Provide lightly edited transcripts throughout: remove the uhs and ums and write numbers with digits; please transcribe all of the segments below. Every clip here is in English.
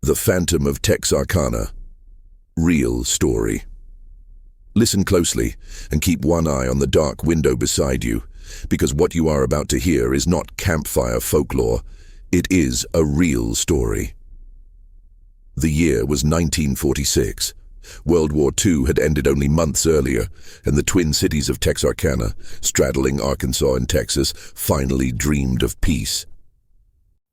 The Phantom of Texarkana. Real story. Listen closely and keep one eye on the dark window beside you, because what you are about to hear is not campfire folklore, it is a real story. The year was 1946. World War II had ended only months earlier, and the twin cities of Texarkana, straddling Arkansas and Texas, finally dreamed of peace.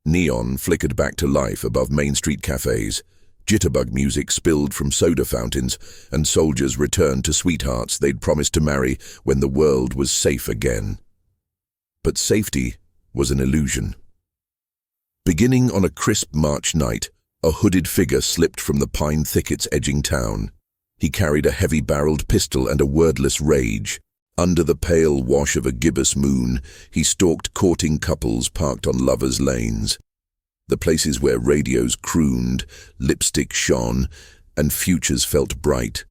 Neon flickered back to life above Main Street cafes. Jitterbug music spilled from soda fountains, and soldiers returned to sweethearts they'd promised to marry when the world was safe again. But safety was an illusion. Beginning on a crisp March night, a hooded figure slipped from the pine thickets edging town. He carried a heavy-barreled pistol and a wordless rage. Under the pale wash of a gibbous moon, he stalked courting couples parked on lovers' lanes. The places where radios crooned, lipstick shone, and futures felt bright.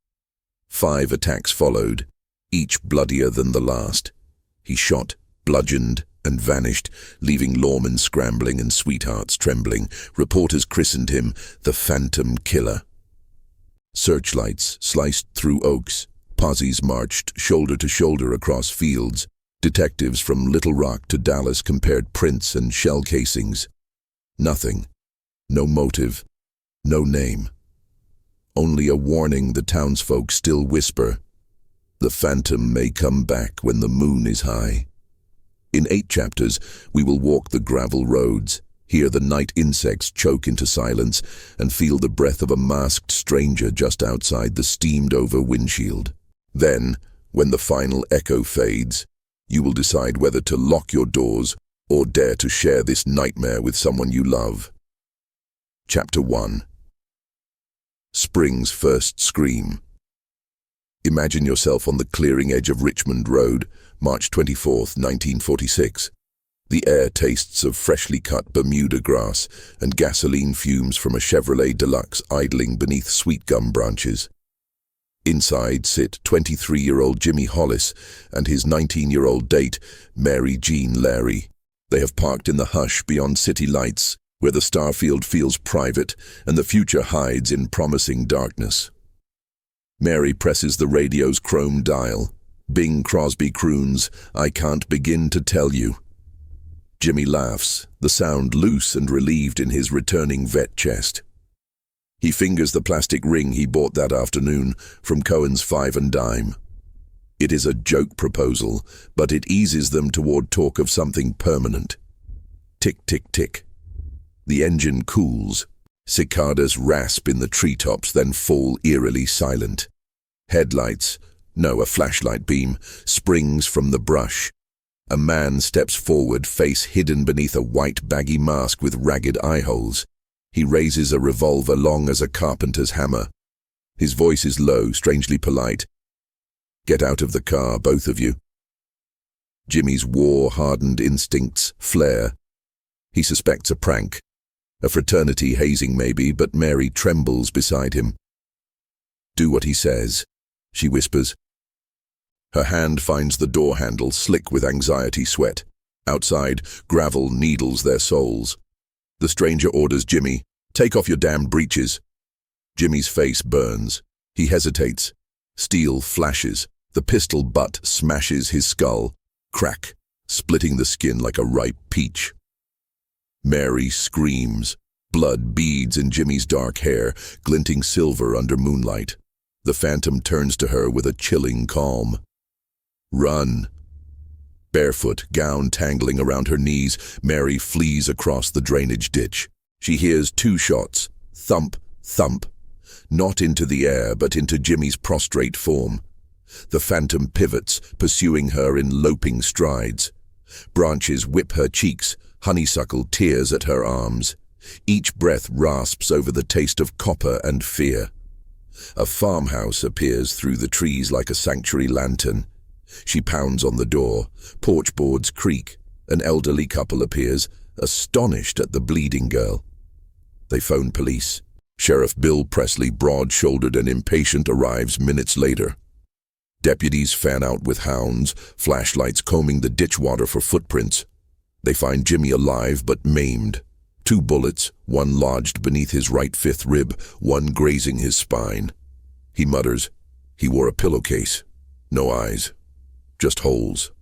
5 attacks followed, each bloodier than the last. He shot, bludgeoned, and vanished, leaving lawmen scrambling and sweethearts trembling. Reporters christened him the Phantom Killer. Searchlights sliced through oaks. Posses marched shoulder to shoulder across fields. Detectives from Little Rock to Dallas compared prints and shell casings. Nothing. No motive. No name. Only a warning the townsfolk still whisper. The phantom may come back when the moon is high. In 8 chapters, we will walk the gravel roads, hear the night insects choke into silence, and feel the breath of a masked stranger just outside the steamed-over windshield. Then, when the final echo fades, you will decide whether to lock your doors or dare to share this nightmare with someone you love. Chapter 1. Spring's First Scream. Imagine yourself on the clearing edge of Richmond Road, March 24, 1946. The air tastes of freshly cut Bermuda grass and gasoline fumes from a Chevrolet Deluxe idling beneath sweet gum branches. Inside sit 23-year-old Jimmy Hollis and his 19-year-old date, Mary Jean Larry. They have parked in the hush beyond city lights, where the starfield feels private and the future hides in promising darkness. Mary presses the radio's chrome dial. Bing Crosby croons, "I can't begin to tell you." Jimmy laughs, the sound loose and relieved in his returning vet chest. He fingers the plastic ring he bought that afternoon from Cohen's 5 and Dime. It is a joke proposal, but it eases them toward talk of something permanent. Tick, tick, tick. The engine cools. Cicadas rasp in the treetops, then fall eerily silent. Headlights, no, a flashlight beam, springs from the brush. A man steps forward, face hidden beneath a white baggy mask with ragged eye holes. He raises a revolver long as a carpenter's hammer. His voice is low, strangely polite. "Get out of the car, both of you." Jimmy's war-hardened instincts flare. He suspects a prank. A fraternity hazing maybe, but Mary trembles beside him. "Do what he says," she whispers. Her hand finds the door handle, slick with anxiety sweat. Outside, gravel needles their souls. The stranger orders Jimmy, "Take off your damned breeches." Jimmy's face burns. He hesitates. Steel flashes. The pistol butt smashes his skull. Crack, splitting the skin like a ripe peach. Mary screams. Blood beads in Jimmy's dark hair, glinting silver under moonlight. The phantom turns to her with a chilling calm. "Run." Barefoot, gown tangling around her knees, Mary flees across the drainage ditch. She hears 2 shots. Thump, thump. Not into the air, but into Jimmy's prostrate form. The phantom pivots, pursuing her in loping strides. Branches whip her cheeks, honeysuckle tears at her arms. Each breath rasps over the taste of copper and fear. A farmhouse appears through the trees like a sanctuary lantern. She pounds on the door. Porch boards creak. An elderly couple appears, astonished at the bleeding girl. They phone police. Sheriff Bill Presley, broad-shouldered and impatient, arrives minutes later. Deputies fan out with hounds, flashlights combing the ditch water for footprints. They find Jimmy alive but maimed. 2 bullets, one lodged beneath his right fifth rib, one grazing his spine. He mutters, he wore a pillowcase. No eyes, just holes.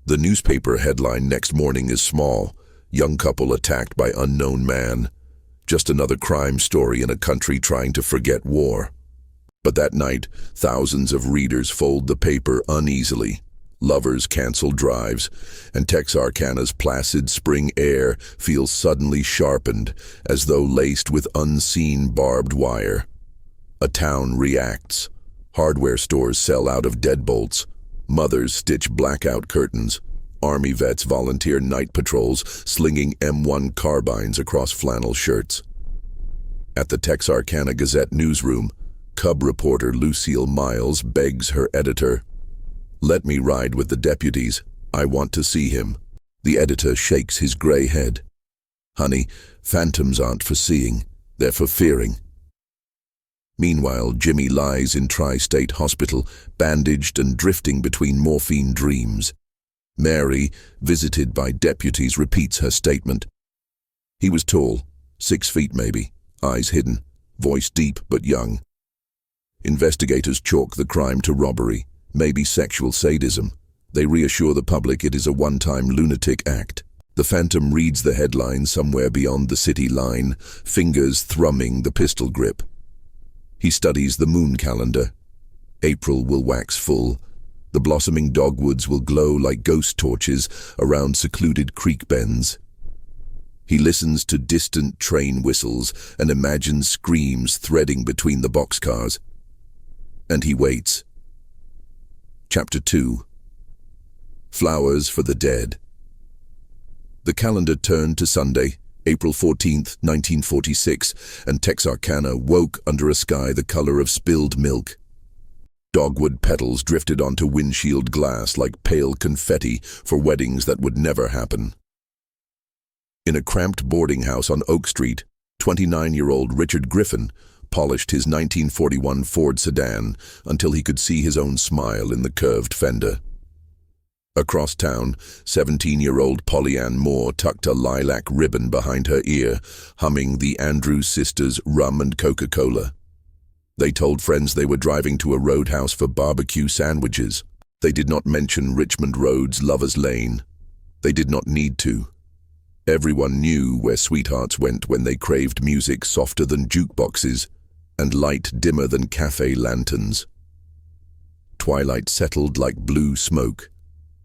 The newspaper headline next morning is small. Young couple attacked by unknown man. Just another crime story in a country trying to forget war. But that night, thousands of readers fold the paper uneasily. Lovers cancel drives, and Texarkana's placid spring air feels suddenly sharpened, as though laced with unseen barbed wire. A town reacts. Hardware stores sell out of deadbolts. Mothers stitch blackout curtains. Army vets volunteer night patrols, slinging M1 carbines across flannel shirts. At the Texarkana Gazette newsroom, cub reporter Lucille Miles begs her editor, "Let me ride with the deputies. I want to see him." The editor shakes his gray head. "Honey, phantoms aren't for seeing, they're for fearing." Meanwhile, Jimmy lies in Tri-State Hospital, bandaged and drifting between morphine dreams. Mary, visited by deputies, repeats her statement. He was tall, 6 feet maybe, eyes hidden, voice deep but young. Investigators chalk the crime to robbery, maybe sexual sadism. They reassure the public it is a one-time lunatic act. The phantom reads the headline somewhere beyond the city line, fingers thrumming the pistol grip. He studies the moon calendar. April will wax full. The blossoming dogwoods will glow like ghost torches around secluded creek bends. He listens to distant train whistles and imagines screams threading between the boxcars. And he waits. Chapter 2. Flowers for the Dead. The calendar turned to Sunday, April 14th, 1946, and Texarkana woke under a sky the color of spilled milk. Dogwood petals drifted onto windshield glass like pale confetti for weddings that would never happen. In a cramped boarding house on Oak Street, 29-year-old Richard Griffin polished his 1941 Ford sedan until he could see his own smile in the curved fender. Across town, 17-year-old Polly-Ann Moore tucked a lilac ribbon behind her ear, humming the Andrews Sisters' Rum and Coca-Cola. They told friends they were driving to a roadhouse for barbecue sandwiches. They did not mention Richmond Road's Lover's Lane. They did not need to. Everyone knew where sweethearts went when they craved music softer than jukeboxes and light dimmer than cafe lanterns. Twilight settled like blue smoke.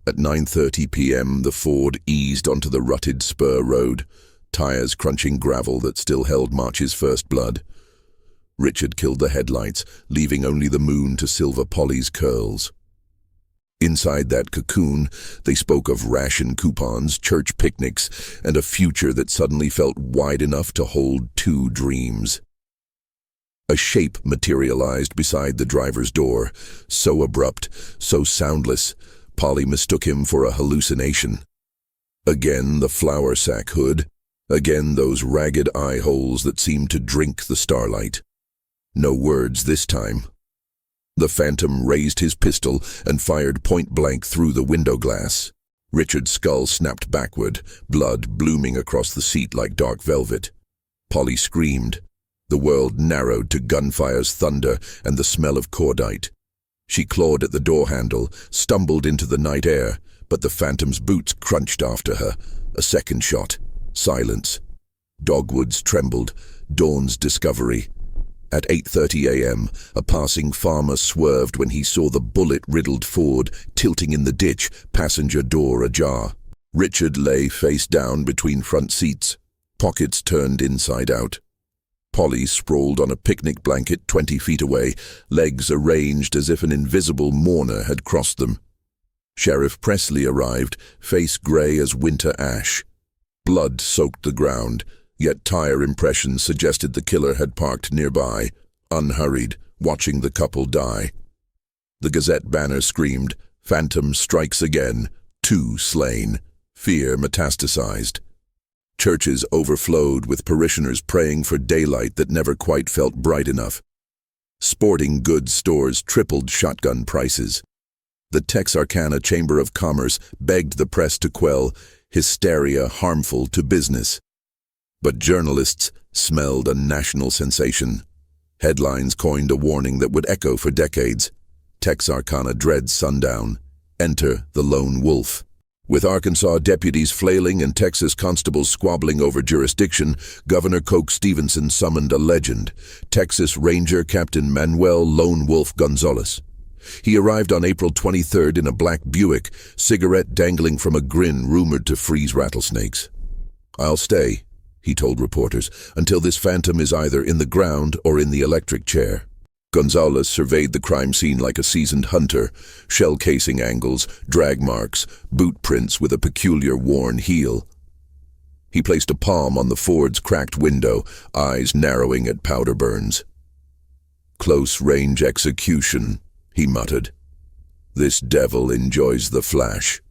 At 9:30 p.m., the Ford eased onto the rutted spur road, tires crunching gravel that still held March's first blood. Richard killed the headlights, leaving only the moon to silver Polly's curls. Inside that cocoon, they spoke of ration coupons, church picnics, and a future that suddenly felt wide enough to hold 2 dreams. A shape materialized beside the driver's door, so abrupt, so soundless, Polly mistook him for a hallucination. Again the flour sack hood, again those ragged eye holes that seemed to drink the starlight. No words this time. The phantom raised his pistol and fired point-blank through the window glass. Richard's skull snapped backward, blood blooming across the seat like dark velvet. Polly screamed. The world narrowed to gunfire's thunder and the smell of cordite. She clawed at the door handle, stumbled into the night air, but the phantom's boots crunched after her. A second shot. Silence. Dogwoods trembled. Dawn's discovery. At 8:30 a.m., a passing farmer swerved when he saw the bullet-riddled Ford tilting in the ditch, passenger door ajar. Richard lay face down between front seats, pockets turned inside out. Polly sprawled on a picnic blanket 20 feet away, legs arranged as if an invisible mourner had crossed them. Sheriff Presley arrived, face gray as winter ash. Blood soaked the ground, yet tire impressions suggested the killer had parked nearby, unhurried, watching the couple die. The Gazette banner screamed, "Phantom strikes again, 2 slain." Fear metastasized. Churches overflowed with parishioners praying for daylight that never quite felt bright enough. Sporting goods stores tripled shotgun prices. The Texarkana Chamber of Commerce begged the press to quell hysteria harmful to business. But journalists smelled a national sensation. Headlines coined a warning that would echo for decades. Texarkana dreads sundown. Enter the lone wolf. With Arkansas deputies flailing and Texas constables squabbling over jurisdiction, Governor Coke Stevenson summoned a legend, Texas Ranger Captain Manuel Lone Wolf Gonzalez. He arrived on April 23rd in a black Buick, cigarette dangling from a grin rumored to freeze rattlesnakes. "I'll stay," he told reporters, "until this phantom is either in the ground or in the electric chair." Gonzalez surveyed the crime scene like a seasoned hunter, shell casing angles, drag marks, boot prints with a peculiar worn heel. He placed a palm on the Ford's cracked window, eyes narrowing at powder burns. "Close-range execution," he muttered. "This devil enjoys the flash."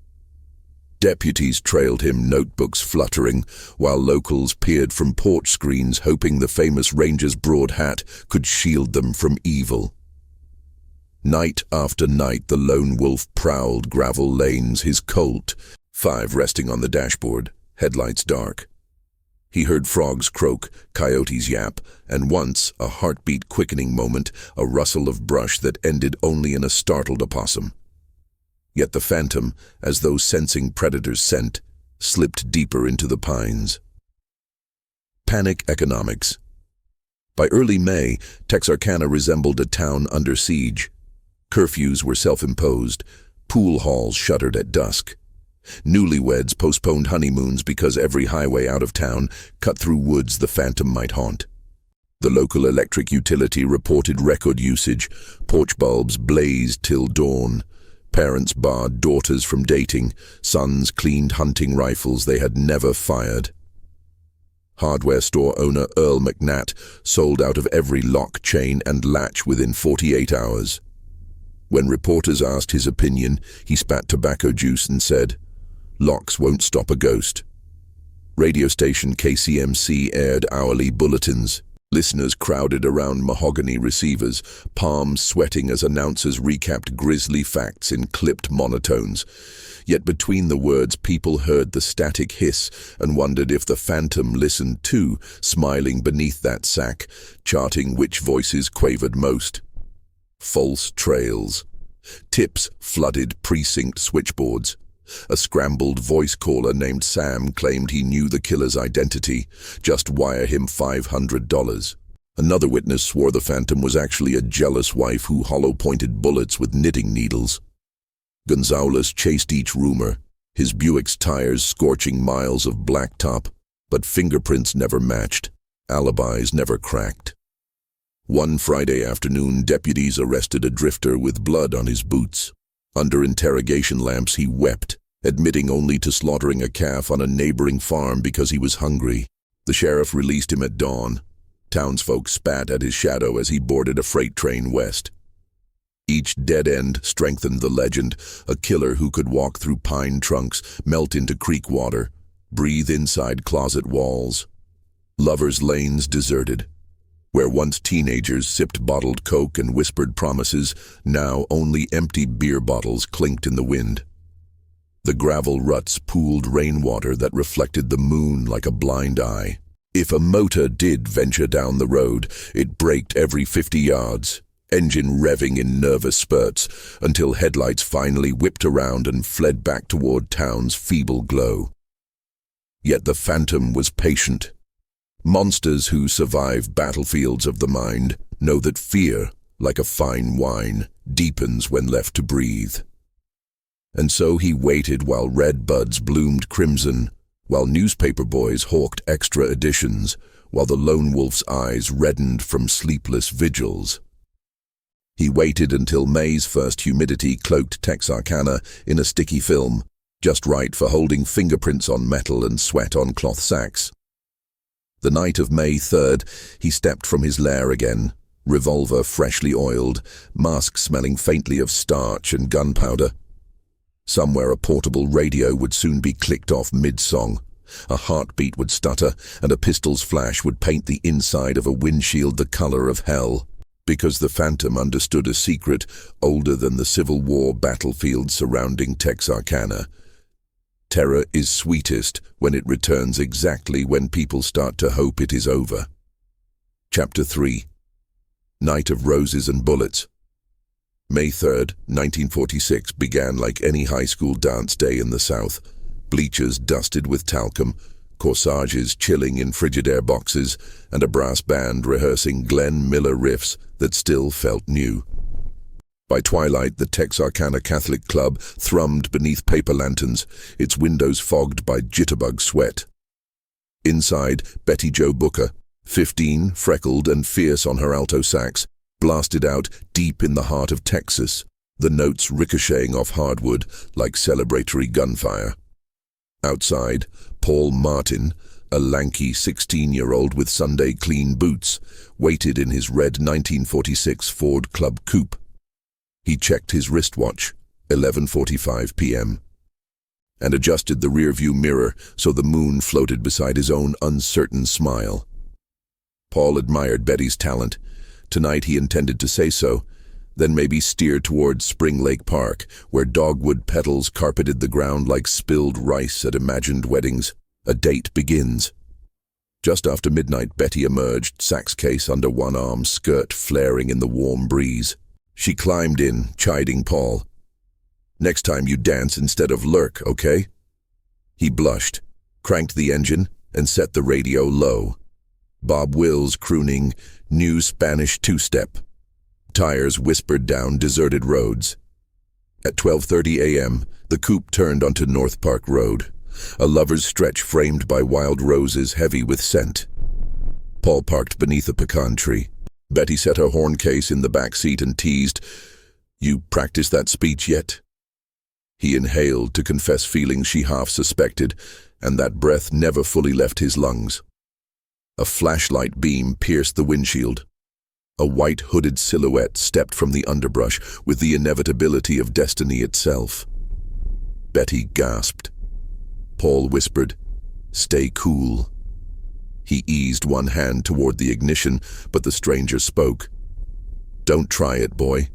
Deputies trailed him, notebooks fluttering, while locals peered from porch screens hoping the famous ranger's broad hat could shield them from evil. Night after night the lone wolf prowled gravel lanes, his Colt, 5 resting on the dashboard, headlights dark. He heard frogs croak, coyotes yap, and once, a heartbeat-quickening moment, a rustle of brush that ended only in a startled opossum. Yet the phantom, as though sensing predators' scent, slipped deeper into the pines. Panic economics. By early May, Texarkana resembled a town under siege. Curfews were self-imposed. Pool halls shuttered at dusk. Newlyweds postponed honeymoons because every highway out of town cut through woods the phantom might haunt. The local electric utility reported record usage. Porch bulbs blazed till dawn. Parents barred daughters from dating. Sons cleaned hunting rifles they had never fired. Hardware store owner Earl McNatt sold out of every lock, chain, and latch within 48 hours. When reporters asked his opinion, he spat tobacco juice and said, "Locks won't stop a ghost." Radio station KCMC aired hourly bulletins. Listeners crowded around mahogany receivers, palms sweating as announcers recapped grisly facts in clipped monotones. Yet between the words, people heard the static hiss and wondered if the phantom listened too, smiling beneath that sack, charting which voices quavered most. False trails. Tips flooded precinct switchboards. A scrambled voice caller named Sam claimed he knew the killer's identity. Just wire him $500. Another witness swore the phantom was actually a jealous wife who hollow-pointed bullets with knitting needles. Gonzalez chased each rumor, his Buick's tires scorching miles of blacktop, but fingerprints never matched, alibis never cracked. One Friday afternoon, deputies arrested a drifter with blood on his boots. Under interrogation lamps, he wept, admitting only to slaughtering a calf on a neighboring farm because he was hungry. The sheriff released him at dawn. Townsfolk spat at his shadow as he boarded a freight train west. Each dead end strengthened the legend, a killer who could walk through pine trunks, melt into creek water, breathe inside closet walls. Lovers' lanes deserted. Where once teenagers sipped bottled Coke and whispered promises, now only empty beer bottles clinked in the wind. The gravel ruts pooled rainwater that reflected the moon like a blind eye. If a motor did venture down the road, it braked every 50 yards, engine revving in nervous spurts, until headlights finally whipped around and fled back toward town's feeble glow. Yet the phantom was patient. Monsters who survive battlefields of the mind know that fear, like a fine wine, deepens when left to breathe. And so he waited while red buds bloomed crimson, while newspaper boys hawked extra editions, while the lone wolf's eyes reddened from sleepless vigils. He waited until May's first humidity cloaked Texarkana in a sticky film, just right for holding fingerprints on metal and sweat on cloth sacks. The night of May 3rd, he stepped from his lair again, revolver freshly oiled, mask smelling faintly of starch and gunpowder. Somewhere a portable radio would soon be clicked off mid-song. A heartbeat would stutter, and a pistol's flash would paint the inside of a windshield the color of hell, because the phantom understood a secret older than the Civil War battlefield surrounding Texarkana. Terror is sweetest when it returns exactly when people start to hope it is over. Chapter 3. Night of Roses and Bullets. May 3rd, 1946 began like any high school dance day in the South. Bleachers dusted with talcum, corsages chilling in Frigidaire boxes, and a brass band rehearsing Glenn Miller riffs that still felt new. By twilight, the Texarkana Catholic Club thrummed beneath paper lanterns, its windows fogged by jitterbug sweat. Inside, Betty Jo Booker, 15, freckled and fierce on her alto sax, blasted out deep in the heart of Texas, the notes ricocheting off hardwood like celebratory gunfire. Outside, Paul Martin, a lanky 16-year-old with Sunday clean boots, waited in his red 1946 Ford Club Coupe. He checked his wristwatch, 11:45 p.m., and adjusted the rearview mirror so the moon floated beside his own uncertain smile. Paul admired Betty's talent. Tonight he intended to say so, then maybe steer towards Spring Lake Park, where dogwood petals carpeted the ground like spilled rice at imagined weddings. A date begins. Just after midnight, Betty emerged, sax case under one arm, skirt flaring in the warm breeze. She climbed in, chiding Paul. "Next time you dance instead of lurk, okay?" He blushed, cranked the engine, and set the radio low. Bob Wills crooning new Spanish two-step. Tires whispered down deserted roads. At 12:30 a.m., the coupe turned onto North Park Road, a lover's stretch framed by wild roses heavy with scent. Paul parked beneath a pecan tree. Betty set her horn case in the back seat and teased, "You practiced that speech yet?" He inhaled to confess feelings she half suspected, and that breath never fully left his lungs. A flashlight beam pierced the windshield. A white hooded silhouette stepped from the underbrush with the inevitability of destiny itself. Betty gasped. Paul whispered, "Stay cool." He eased one hand toward the ignition, but the stranger spoke. "Don't try it, boy."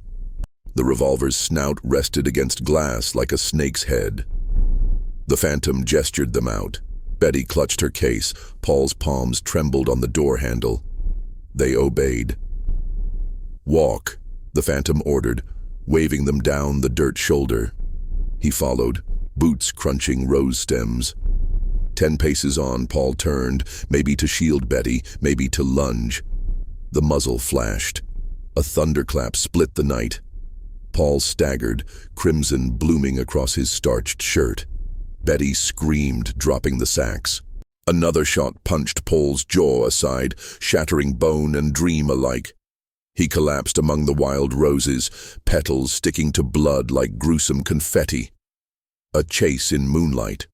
The revolver's snout rested against glass like a snake's head. The phantom gestured them out. Betty clutched her case. Paul's palms trembled on the door handle. They obeyed. "Walk," the phantom ordered, waving them down the dirt shoulder. He followed, boots crunching rose stems. 10 paces on, Paul turned, maybe to shield Betty, maybe to lunge. The muzzle flashed. A thunderclap split the night. Paul staggered, crimson blooming across his starched shirt. Betty screamed, dropping the sax. Another shot punched Paul's jaw aside, shattering bone and dream alike. He collapsed among the wild roses, petals sticking to blood like gruesome confetti. A chase in moonlight.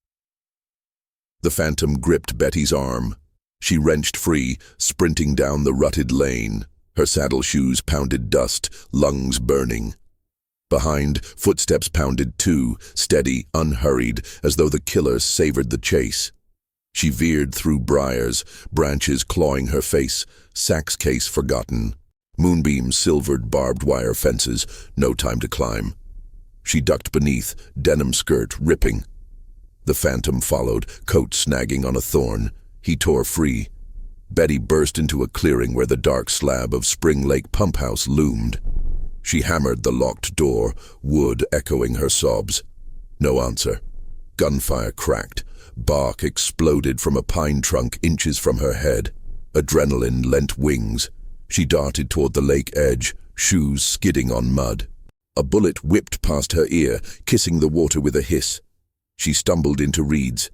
The phantom gripped Betty's arm. She wrenched free, sprinting down the rutted lane. Her saddle shoes pounded dust, lungs burning. Behind, footsteps pounded too, steady, unhurried, as though the killer savored the chase. She veered through briars, branches clawing her face, sax case forgotten. Moonbeams silvered barbed wire fences, no time to climb. She ducked beneath, denim skirt ripping. The phantom followed, coat snagging on a thorn. He tore free. Betty burst into a clearing where the dark slab of Spring Lake pump house loomed. She hammered the locked door, wood echoing her sobs. No answer. Gunfire cracked. Bark exploded from a pine trunk inches from her head. Adrenaline lent wings. She darted toward the lake edge, shoes skidding on mud. A bullet whipped past her ear, kissing the water with a hiss. She stumbled into reeds.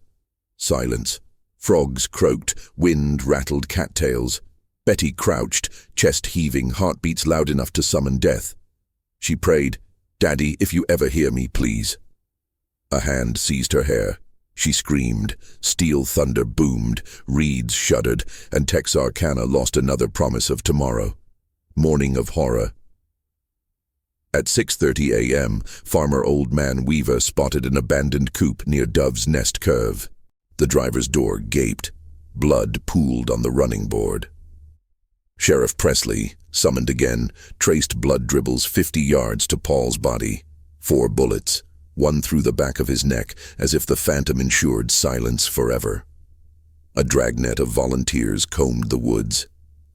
Silence. Frogs croaked, wind rattled cattails. Betty crouched, chest heaving, heartbeats loud enough to summon death. She prayed, "Daddy, if you ever hear me, please." A hand seized her hair. She screamed. Steel thunder boomed, reeds shuddered, and Texarkana lost another promise of tomorrow. Morning of horror. At 6:30 a.m., farmer Old Man Weaver spotted an abandoned coupe near Dove's Nest Curve. The driver's door gaped. Blood pooled on the running board. Sheriff Presley, summoned again, traced blood dribbles 50 yards to Paul's body. 4 bullets. one through the back of his neck, as if the phantom ensured silence forever. A dragnet of volunteers combed the woods.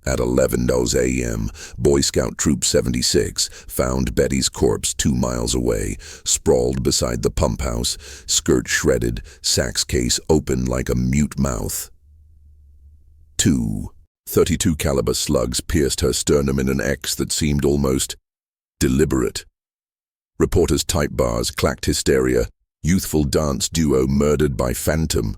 At 11:00 a.m., Boy Scout Troop 76 found Betty's corpse 2 miles away, sprawled beside the pump house, skirt shredded, sax case open like a mute mouth. 2 .32 caliber slugs pierced her sternum in an X that seemed almost deliberate. Reporters' type bars clacked hysteria. Youthful dance duo murdered by phantom.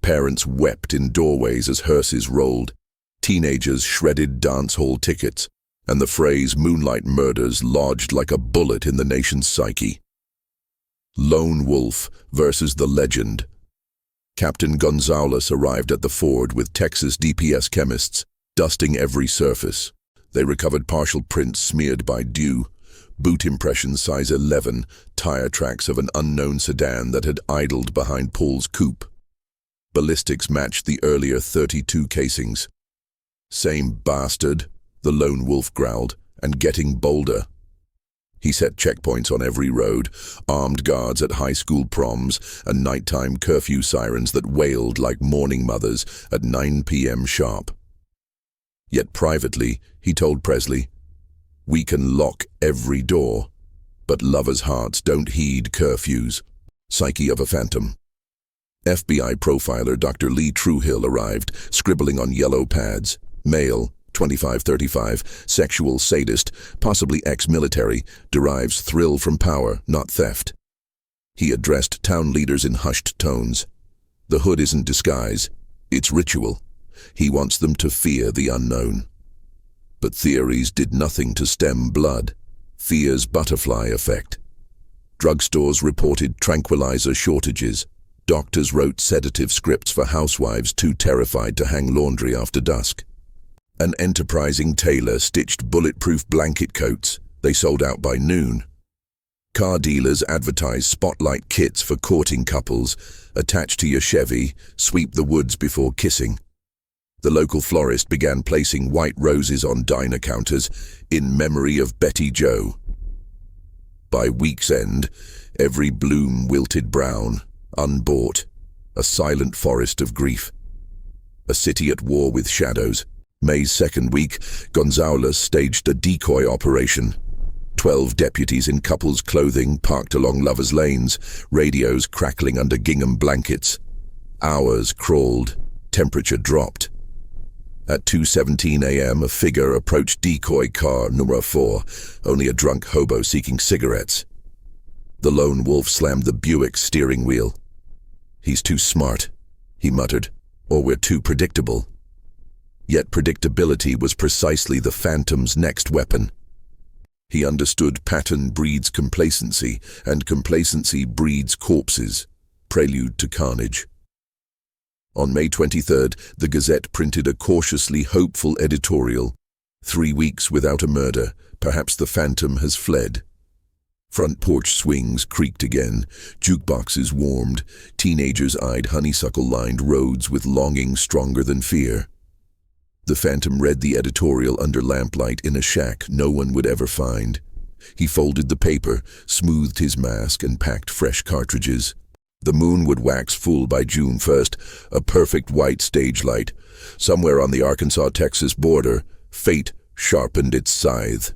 Parents wept in doorways as hearses rolled. Teenagers shredded dance hall tickets, and the phrase "Moonlight murders" lodged like a bullet in the nation's psyche. Lone Wolf versus the legend. Captain Gonzalez arrived at the ford with Texas DPS chemists, dusting every surface. They recovered partial prints smeared by dew, boot impressions size 11, tire tracks of an unknown sedan that had idled behind Paul's coupe. Ballistics matched the earlier .32 casings. "Same bastard," the lone wolf growled, "and getting bolder." He set checkpoints on every road, armed guards at high school proms, and nighttime curfew sirens that wailed like mourning mothers at 9 p.m. sharp. Yet privately, he told Presley, "We can lock every door, but lovers' hearts don't heed curfews." Psyche of a phantom. FBI profiler Dr. Lee Truehill arrived, scribbling on yellow pads. Male, 25-35, sexual sadist, possibly ex-military, derives thrill from power, not theft. He addressed town leaders in hushed tones. The hood isn't disguise, it's ritual. He wants them to fear the unknown. But theories did nothing to stem blood. Fear's butterfly effect. Drugstores reported tranquilizer shortages. Doctors wrote sedative scripts for housewives too terrified to hang laundry after dusk. An enterprising tailor stitched bulletproof blanket coats. They sold out by noon. Car dealers advertised spotlight kits for courting couples. Attach to your Chevy, sweep the woods before kissing. The local florist began placing white roses on diner counters in memory of Betty Jo. By week's end, every bloom wilted brown, unbought, a silent forest of grief. A city at war with shadows. May's second week, Gonzalez staged a decoy operation. 12 deputies in couples' clothing parked along lovers' lanes, radios crackling under gingham blankets. Hours crawled, temperature dropped. At 2:17 a.m., a figure approached decoy car number 4, only a drunk hobo seeking cigarettes. The lone wolf slammed the Buick's steering wheel. "He's too smart," he muttered, "or we're too predictable." Yet predictability was precisely the phantom's next weapon. He understood pattern breeds complacency, and complacency breeds corpses. Prelude to carnage. On May 23rd, the Gazette printed a cautiously hopeful editorial. 3 weeks without a murder, perhaps the phantom has fled. Front porch swings creaked again, jukeboxes warmed, teenagers eyed honeysuckle-lined roads with longing stronger than fear. The phantom read the editorial under lamplight in a shack no one would ever find. He folded the paper, smoothed his mask, and packed fresh cartridges. The moon would wax full by June 1st, a perfect white stage light. Somewhere on the Arkansas-Texas border, fate sharpened its scythe.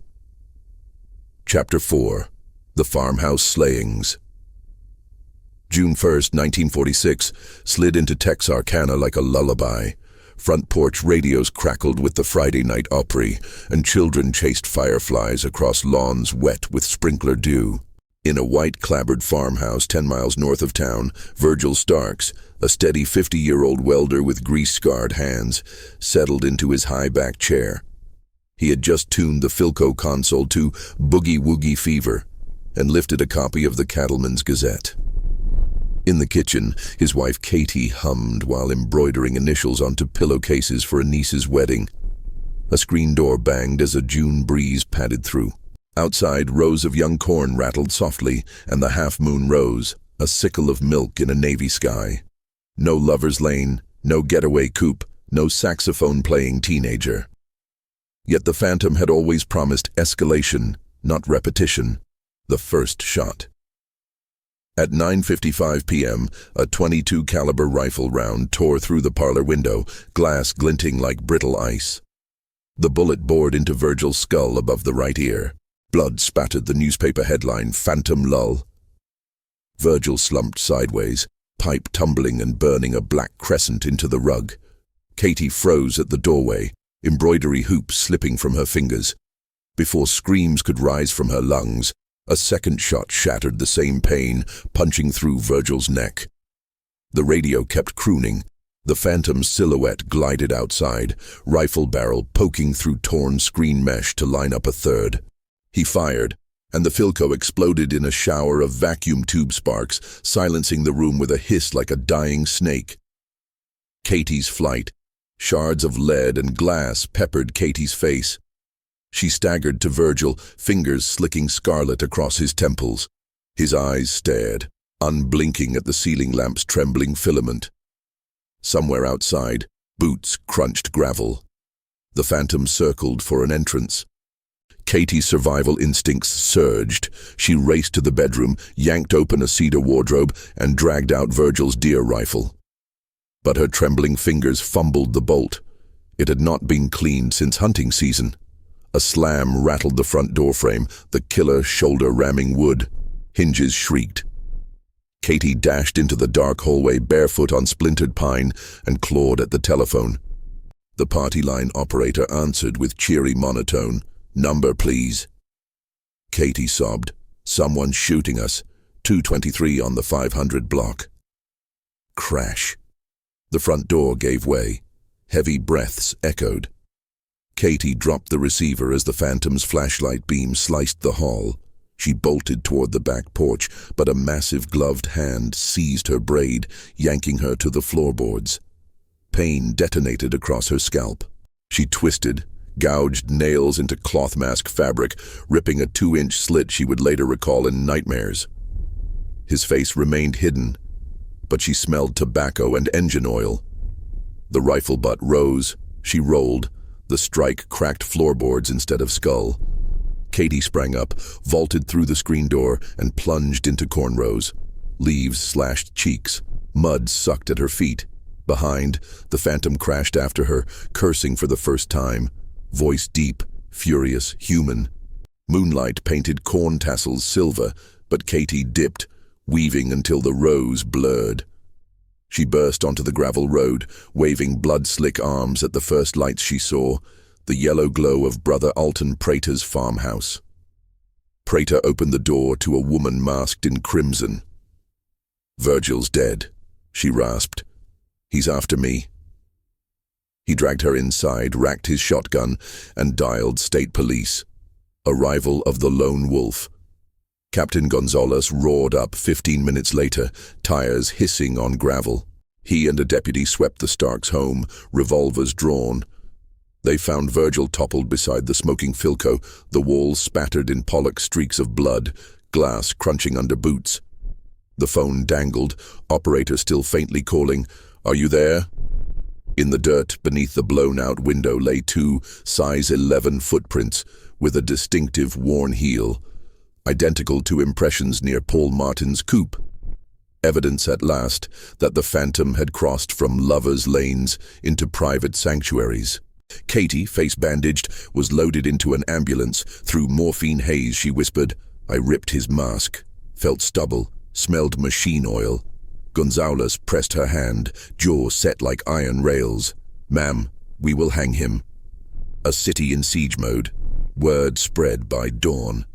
Chapter 4. The Farmhouse Slayings. June 1st, 1946, slid into Texarkana like a lullaby. Front porch radios crackled with the Friday night Opry, and children chased fireflies across lawns wet with sprinkler dew. In a white-clabbered farmhouse 10 miles north of town, Virgil Starks, a steady 50-year-old welder with grease-scarred hands, settled into his high-back chair. He had just tuned the Philco console to boogie-woogie fever and lifted a copy of the Cattleman's Gazette. In the kitchen, his wife Katie hummed while embroidering initials onto pillowcases for a niece's wedding. A screen door banged as a June breeze padded through. Outside, rows of young corn rattled softly, and the half-moon rose, a sickle of milk in a navy sky. No lover's lane, no getaway coupe, no saxophone-playing teenager. Yet the phantom had always promised escalation, not repetition. The first shot. At 9:55 p.m., a .22 caliber rifle round tore through the parlor window, glass glinting like brittle ice. The bullet bored into Virgil's skull above the right ear. Blood spattered the newspaper headline, "Phantom Lull." Virgil slumped sideways, pipe tumbling and burning a black crescent into the rug. Katie froze at the doorway, embroidery hoops slipping from her fingers. Before screams could rise from her lungs, a second shot shattered the same pain, punching through Virgil's neck. The radio kept crooning. The phantom's silhouette glided outside, rifle barrel poking through torn screen mesh to line up a third. He fired, and the Philco exploded in a shower of vacuum tube sparks, silencing the room with a hiss like a dying snake. Katie's flight. Shards of lead and glass peppered Katie's face. She staggered to Virgil, fingers slicking scarlet across his temples. His eyes stared, unblinking at the ceiling lamp's trembling filament. Somewhere outside, boots crunched gravel. The phantom circled for an entrance. Katie's survival instincts surged. She raced to the bedroom, yanked open a cedar wardrobe, and dragged out Virgil's deer rifle. But her trembling fingers fumbled the bolt. It had not been cleaned since hunting season. A slam rattled the front door frame, the killer shoulder ramming wood. Hinges shrieked. Katie dashed into the dark hallway barefoot on splintered pine and clawed at the telephone. The party line operator answered with cheery monotone. "Number, please." Katie sobbed. "Someone's shooting us. 223 on the 500 block." Crash. The front door gave way. Heavy breaths echoed. Katie dropped the receiver as the phantom's flashlight beam sliced the hall. She bolted toward the back porch, but a massive gloved hand seized her braid, yanking her to the floorboards. Pain detonated across her scalp. She twisted, gouged nails into cloth mask fabric, ripping a 2-inch slit she would later recall in nightmares. His face remained hidden, but she smelled tobacco and engine oil. The rifle butt rose. She rolled. The strike cracked floorboards instead of skull. Katie sprang up, vaulted through the screen door, and plunged into cornrows. Leaves slashed cheeks. Mud sucked at her feet. Behind, the phantom crashed after her, cursing for the first time. Voice deep, furious, human. Moonlight painted corn tassels silver, but Katie dipped, weaving until the rose blurred. She burst onto the gravel road, waving blood-slick arms at the first lights she saw, the yellow glow of Brother Alton Prater's farmhouse. Prater opened the door to a woman masked in crimson. "Virgil's dead," she rasped. "He's after me." He dragged her inside, racked his shotgun, and dialed state police. Arrival of the lone wolf. Captain Gonzalez roared up 15 minutes later, tires hissing on gravel. He and a deputy swept the Starks home, revolvers drawn. They found Virgil toppled beside the smoking Philco, the walls spattered in Pollock streaks of blood, glass crunching under boots. The phone dangled, operator still faintly calling, "Are you there?" In the dirt beneath the blown-out window lay 2 size 11 footprints with a distinctive worn heel, identical to impressions near Paul Martin's coupe. Evidence at last that the phantom had crossed from lovers' lanes into private sanctuaries. Katie, face bandaged, was loaded into an ambulance. Through morphine haze, she whispered, "I ripped his mask, felt stubble, smelled machine oil." Gonzalez pressed her hand, jaw set like iron rails. "Ma'am, we will hang him." A city in siege mode. Word spread by dawn.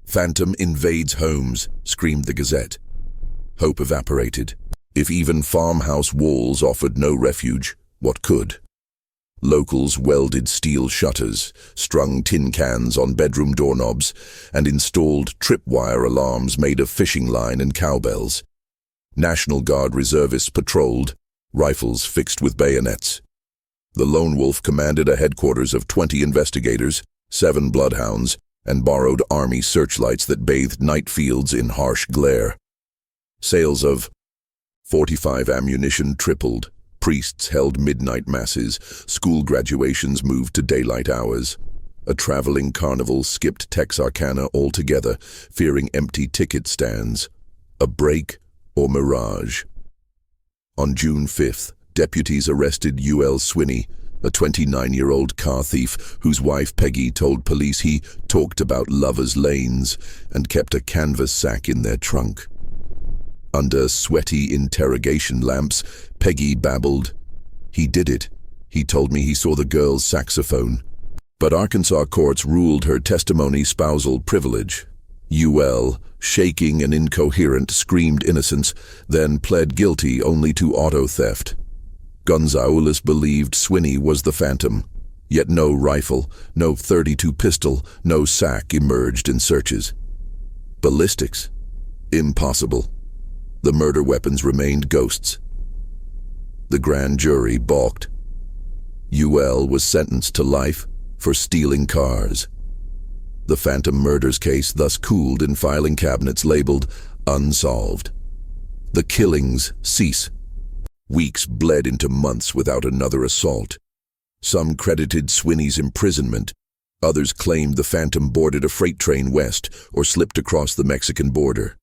"Phantom invades homes," screamed the Gazette. Hope evaporated. If even farmhouse walls offered no refuge, what could? Locals welded steel shutters, strung tin cans on bedroom doorknobs, and installed tripwire alarms made of fishing line and cowbells. National Guard reservists patrolled, rifles fixed with bayonets. The lone wolf commanded a headquarters of 20 investigators, 7 bloodhounds, and borrowed army searchlights that bathed night fields in harsh glare. Sales of .45 ammunition tripled. Priests held midnight masses. School graduations moved to daylight hours. A traveling carnival skipped Texarkana altogether, fearing empty ticket stands. a break or mirage? On June 5th, deputies arrested U.L. Swinney, a 29-year-old car thief whose wife Peggy told police he talked about lovers' lanes and kept a canvas sack in their trunk. Under sweaty interrogation lamps, Peggy babbled, "He did it. He told me he saw the girl's saxophone." But Arkansas courts ruled her testimony spousal privilege. UL, shaking and incoherent, screamed innocence, then pled guilty only to auto theft. Gonzalez believed Swinney was the phantom, yet no rifle, no .32 pistol, no sack emerged in searches. Ballistics? Impossible. The murder weapons remained ghosts. The grand jury balked. UL was sentenced to life for stealing cars. The phantom murders case thus cooled in filing cabinets labeled unsolved. The killings cease. Weeks bled into months without another assault. Some credited Swinney's imprisonment. Others claimed the phantom boarded a freight train west or slipped across the Mexican border.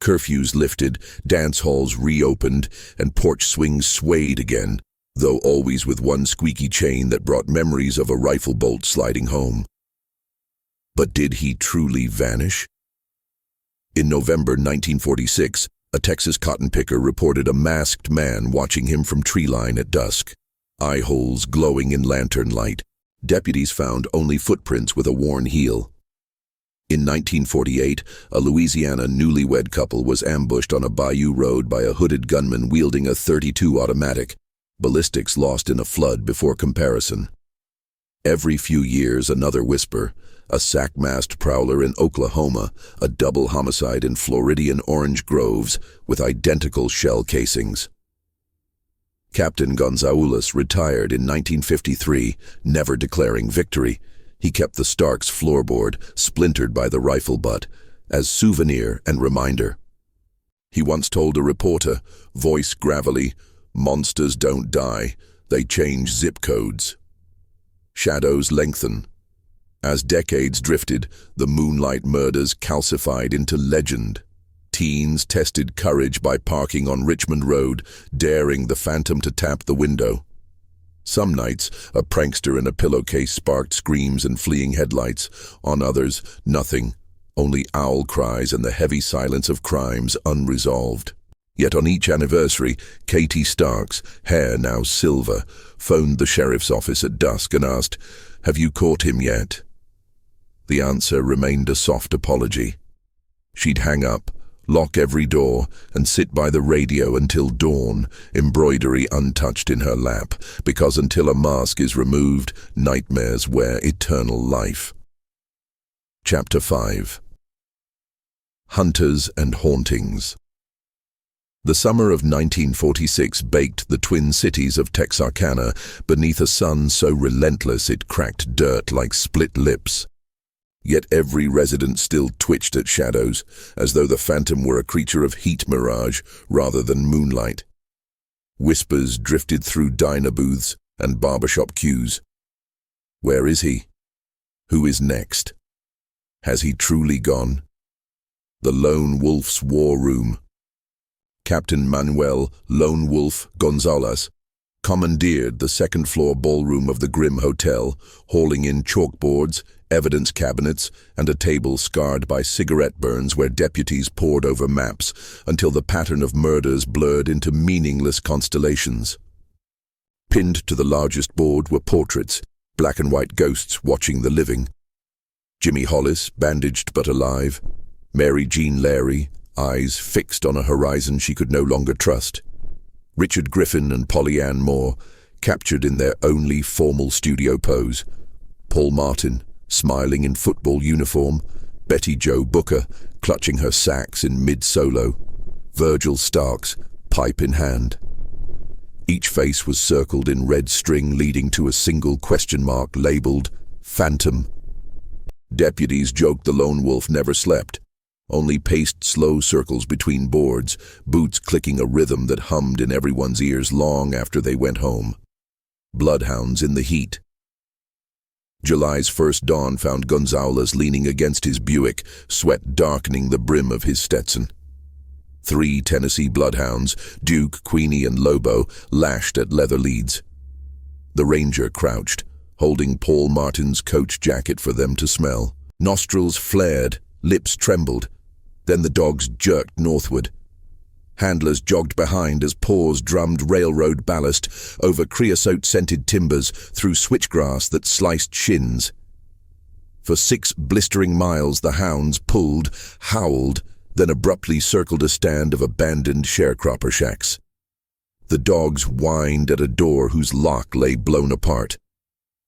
Curfews lifted, dance halls reopened, and porch swings swayed again, though always with one squeaky chain that brought memories of a rifle bolt sliding home. But did he truly vanish? In November 1946, a Texas cotton picker reported a masked man watching him from tree line at dusk. Eye holes glowing in lantern light. Deputies found only footprints with a worn heel. In 1948, a Louisiana newlywed couple was ambushed on a bayou road by a hooded gunman wielding a .32 automatic. Ballistics lost in a flood before comparison. Every few years, another whisper. A sack-masked prowler in Oklahoma, a double homicide in Floridian orange groves with identical shell casings. Captain Gonzalez retired in 1953, never declaring victory. He kept the Starks floorboard, splintered by the rifle butt, as souvenir and reminder. He once told a reporter, voice gravelly, "Monsters don't die, they change zip codes." Shadows lengthen. As decades drifted, the Moonlight murders calcified into legend. Teens tested courage by parking on Richmond Road, daring the phantom to tap the window. Some nights, a prankster in a pillowcase sparked screams and fleeing headlights. On others, nothing, only owl cries and the heavy silence of crimes unresolved. Yet on each anniversary, Katie Starks, hair now silver, phoned the sheriff's office at dusk and asked, "Have you caught him yet?" The answer remained a soft apology. She'd hang up, lock every door, and sit by the radio until dawn, embroidery untouched in her lap, because until a mask is removed, nightmares wear eternal life. Chapter 5. Hunters and Hauntings. The summer of 1946 baked the twin cities of Texarkana beneath a sun so relentless it cracked dirt like split lips. Yet every resident still twitched at shadows, as though the phantom were a creature of heat mirage rather than moonlight. Whispers drifted through diner booths and barbershop queues. Where is he? Who is next? Has he truly gone? The Lone Wolf's War Room. Captain Manuel Lone Wolf Gonzalez commandeered the second-floor ballroom of the grim hotel, hauling in chalkboards, evidence cabinets, and a table scarred by cigarette burns where deputies pored over maps until the pattern of murders blurred into meaningless constellations. Pinned to the largest board were portraits, black and white ghosts watching the living. Jimmy Hollis, bandaged but alive. Mary Jean Larey, eyes fixed on a horizon she could no longer trust. Richard Griffin and Polly Ann Moore, captured in their only formal studio pose. Paul Martin, smiling in football uniform. Betty Jo Booker, clutching her sax in mid-solo. Virgil Starks, pipe in hand. Each face was circled in red string leading to a single question mark labeled Phantom. Deputies joked the lone wolf never slept, only paced slow circles between boards, boots clicking a rhythm that hummed in everyone's ears long after they went home. Bloodhounds in the heat. July's first dawn found Gonzalez leaning against his Buick, sweat darkening the brim of his Stetson. 3 Tennessee bloodhounds, Duke, Queenie, and Lobo, lashed at leather leads. The ranger crouched, holding Paul Martin's coach jacket for them to smell. Nostrils flared, lips trembled. Then the dogs jerked northward. Handlers jogged behind as paws drummed railroad ballast over creosote-scented timbers through switchgrass that sliced shins. For 6 blistering miles the hounds pulled, howled, then abruptly circled a stand of abandoned sharecropper shacks. The dogs whined at a door whose lock lay blown apart.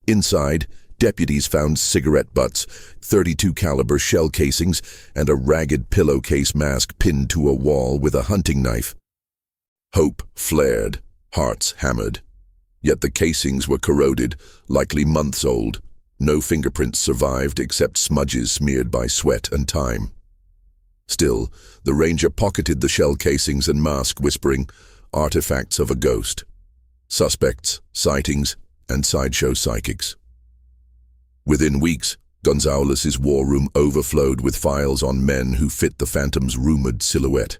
Inside, deputies found cigarette butts, .32 caliber shell casings, and a ragged pillowcase mask pinned to a wall with a hunting knife. Hope flared, hearts hammered. Yet the casings were corroded, likely months old. No fingerprints survived except smudges smeared by sweat and time. Still, the ranger pocketed the shell casings and mask, whispering, "Artifacts of a ghost. Suspects, sightings, and sideshow psychics." Within weeks, Gonzalez's war room overflowed with files on men who fit the Phantom's rumored silhouette.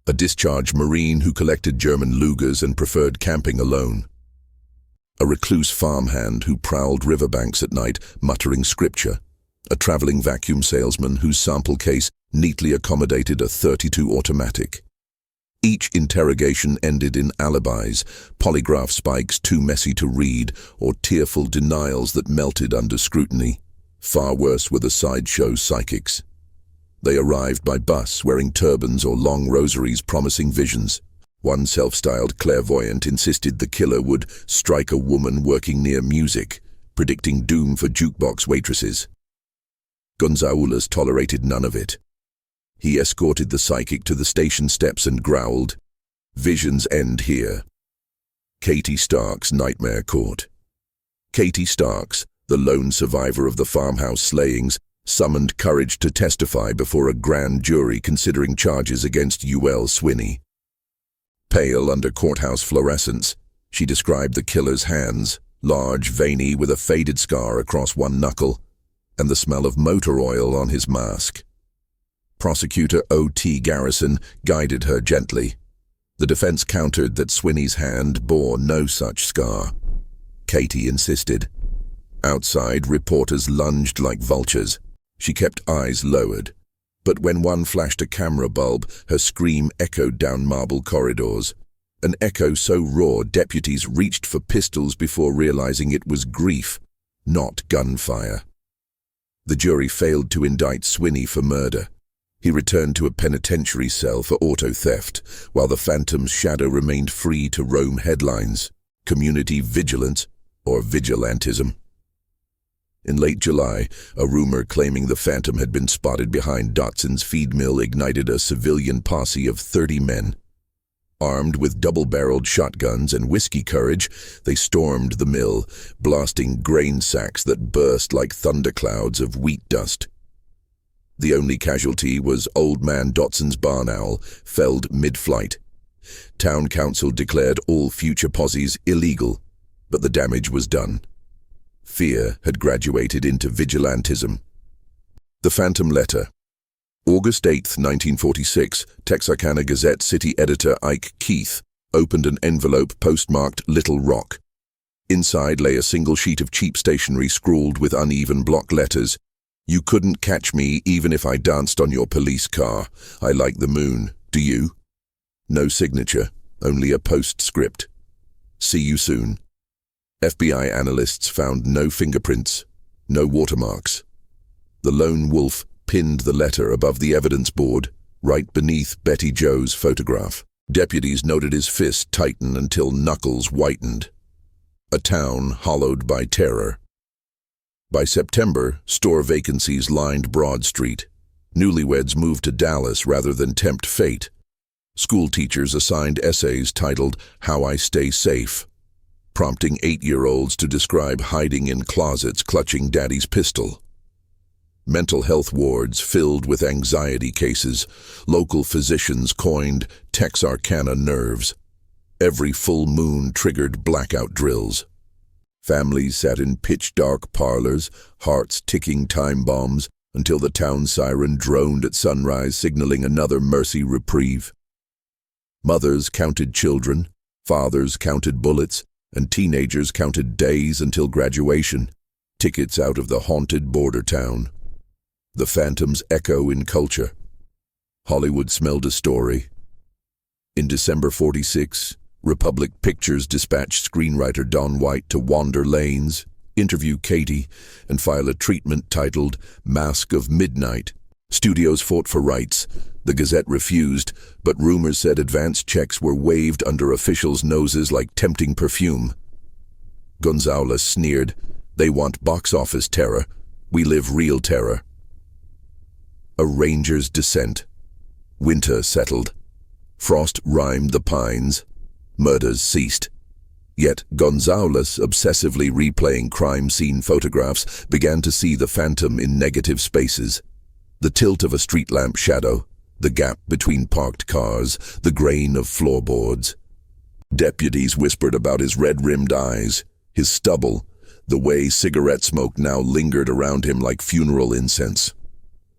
A discharged Marine who collected German Lugers and preferred camping alone. A recluse farmhand who prowled riverbanks at night, muttering scripture. A traveling vacuum salesman whose sample case neatly accommodated a .32 automatic. Each interrogation ended in alibis, polygraph spikes too messy to read, or tearful denials that melted under scrutiny. Far worse were the sideshow psychics. They arrived by bus, wearing turbans or long rosaries promising visions. One self-styled clairvoyant insisted the killer would strike a woman working near music, predicting doom for jukebox waitresses. Gonzalez tolerated none of it. He escorted the psychic to the station steps and growled, "Visions end here." Katie Starks' nightmare court. Katie Starks, the lone survivor of the Farmhouse Slayings, summoned courage to testify before a grand jury considering charges against UL Swinney. Pale under courthouse fluorescence, she described the killer's hands, large, veiny, with a faded scar across one knuckle, and the smell of motor oil on his mask. Prosecutor O.T. Garrison guided her gently. The defense countered that Swinney's hand bore no such scar. Katie insisted. Outside, reporters lunged like vultures. She kept eyes lowered. But when one flashed a camera bulb, her scream echoed down marble corridors. An echo so raw deputies reached for pistols before realizing it was grief, not gunfire. The jury failed to indict Swinney for murder. He returned to a penitentiary cell for auto theft, while the Phantom's shadow remained free to roam headlines, community vigilance, or vigilantism. In late July, a rumor claiming the Phantom had been spotted behind Dotson's feed mill ignited a civilian posse of 30 men. Armed with double-barreled shotguns and whiskey courage, they stormed the mill, blasting grain sacks that burst like thunderclouds of wheat dust. The only casualty was Old Man Dotson's barn owl, felled mid-flight. Town council declared all future posses illegal, but the damage was done. Fear had graduated into vigilantism. The Phantom Letter. August 8, 1946, Texarkana Gazette city editor Ike Keith opened an envelope postmarked Little Rock. Inside lay a single sheet of cheap stationery scrawled with uneven block letters. "You couldn't catch me even if I danced on your police car. I like the moon. Do you?" No signature, only a postscript. "See you soon." FBI analysts found no fingerprints, no watermarks. The lone wolf pinned the letter above the evidence board, right beneath Betty Jo's photograph. Deputies noted his fist tighten until knuckles whitened. A town hollowed by terror. By September, store vacancies lined Broad Street. Newlyweds moved to Dallas rather than tempt fate. School teachers assigned essays titled "How I Stay Safe," prompting 8-year-olds to describe hiding in closets clutching daddy's pistol. Mental health wards filled with anxiety cases. Local physicians coined Texarkana nerves. Every full moon triggered blackout drills. Families sat in pitch-dark parlors, hearts ticking time bombs, until the town siren droned at sunrise, signaling another mercy reprieve. Mothers counted children, fathers counted bullets, and teenagers counted days until graduation, tickets out of the haunted border town. The phantom's echo in culture. Hollywood smelled a story. In December 46, Republic Pictures dispatched screenwriter Don White to wander lanes, interview Katie, and file a treatment titled Mask of Midnight. Studios fought for rights. The Gazette refused, but rumors said advance checks were waved under officials' noses like tempting perfume. Gonzalez sneered, "They want box office terror. We live real terror." A ranger's descent. Winter settled. Frost rhymed the pines. Murders ceased. Yet Gonzalez, obsessively replaying crime scene photographs, began to see the phantom in negative spaces. The tilt of a street lamp shadow, the gap between parked cars, the grain of floorboards. Deputies whispered about his red-rimmed eyes, his stubble, the way cigarette smoke now lingered around him like funeral incense.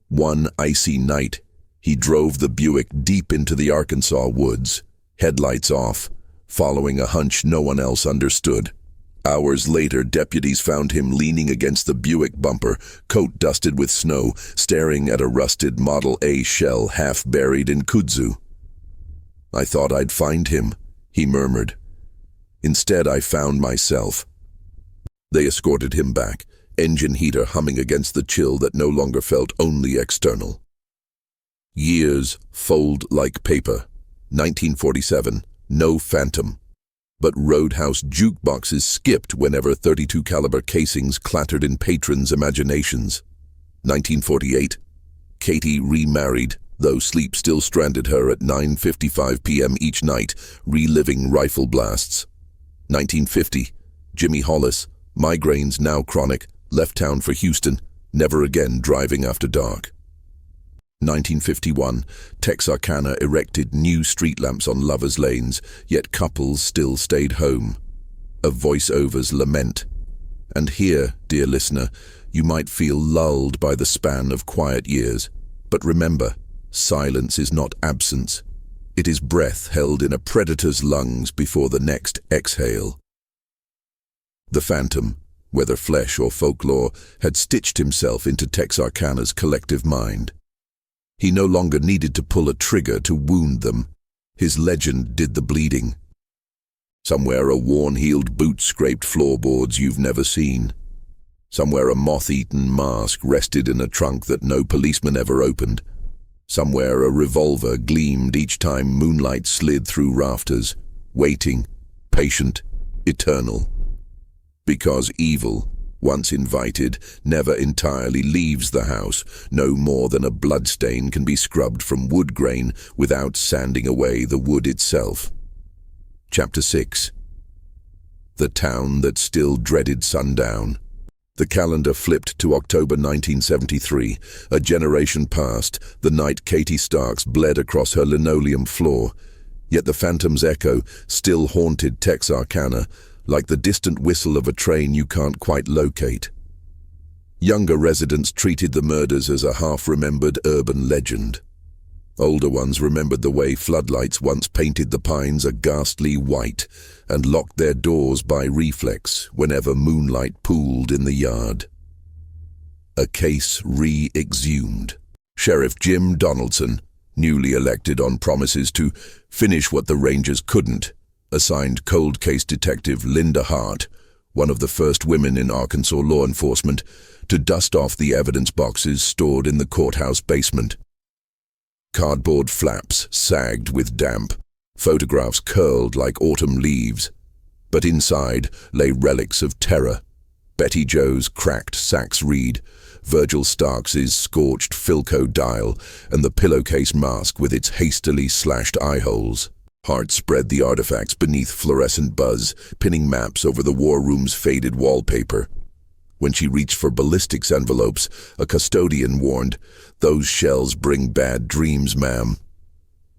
One icy night, he drove the Buick deep into the Arkansas woods, headlights off, following a hunch no one else understood. Hours later, deputies found him leaning against the Buick bumper, coat dusted with snow, staring at a rusted Model A shell half buried in kudzu. "I thought I'd find him," he murmured. "Instead, I found myself." They escorted him back, engine heater humming against the chill that no longer felt only external. Years fold like paper. 1947, no phantom. But roadhouse jukeboxes skipped whenever .32 caliber casings clattered in patrons' imaginations. 1948, Katie remarried, though sleep still stranded her at 9:55 p.m. each night, reliving rifle blasts. 1950, Jimmy Hollis, migraines now chronic, left town for Houston, never again driving after dark. 1951, Texarkana erected new street lamps on lovers' lanes, yet couples still stayed home. A voiceover's lament. And here, dear listener, you might feel lulled by the span of quiet years. But remember, silence is not absence. It is breath held in a predator's lungs before the next exhale. The phantom, whether flesh or folklore, had stitched himself into Texarkana's collective mind. He no longer needed to pull a trigger to wound them. His legend did the bleeding. Somewhere a worn-heeled boot scraped floorboards you've never seen. Somewhere a moth-eaten mask rested in a trunk that no policeman ever opened. Somewhere a revolver gleamed each time moonlight slid through rafters, waiting, patient, eternal. Because evil, once invited, never entirely leaves the house. No more than a bloodstain can be scrubbed from wood grain without sanding away the wood itself. Chapter 6. The town that still dreaded sundown. The calendar flipped to October 1973. A generation passed, the night Katie Starks bled across her linoleum floor. Yet the phantom's echo still haunted Texarkana, like the distant whistle of a train you can't quite locate. Younger residents treated the murders as a half-remembered urban legend. Older ones remembered the way floodlights once painted the pines a ghastly white and locked their doors by reflex whenever moonlight pooled in the yard. A case re-exhumed. Sheriff Jim Donaldson, newly elected on promises to finish what the Rangers couldn't, assigned cold case detective Linda Hart, one of the first women in Arkansas law enforcement, to dust off the evidence boxes stored in the courthouse basement. Cardboard flaps sagged with damp, photographs curled like autumn leaves. But inside lay relics of terror. Betty Jo's cracked Sax reed, Virgil Starks' scorched Philco dial, and the pillowcase mask with its hastily slashed eye holes. Hart spread the artifacts beneath fluorescent buzz, pinning maps over the war room's faded wallpaper. When she reached for ballistics envelopes, a custodian warned, "Those shells bring bad dreams, ma'am."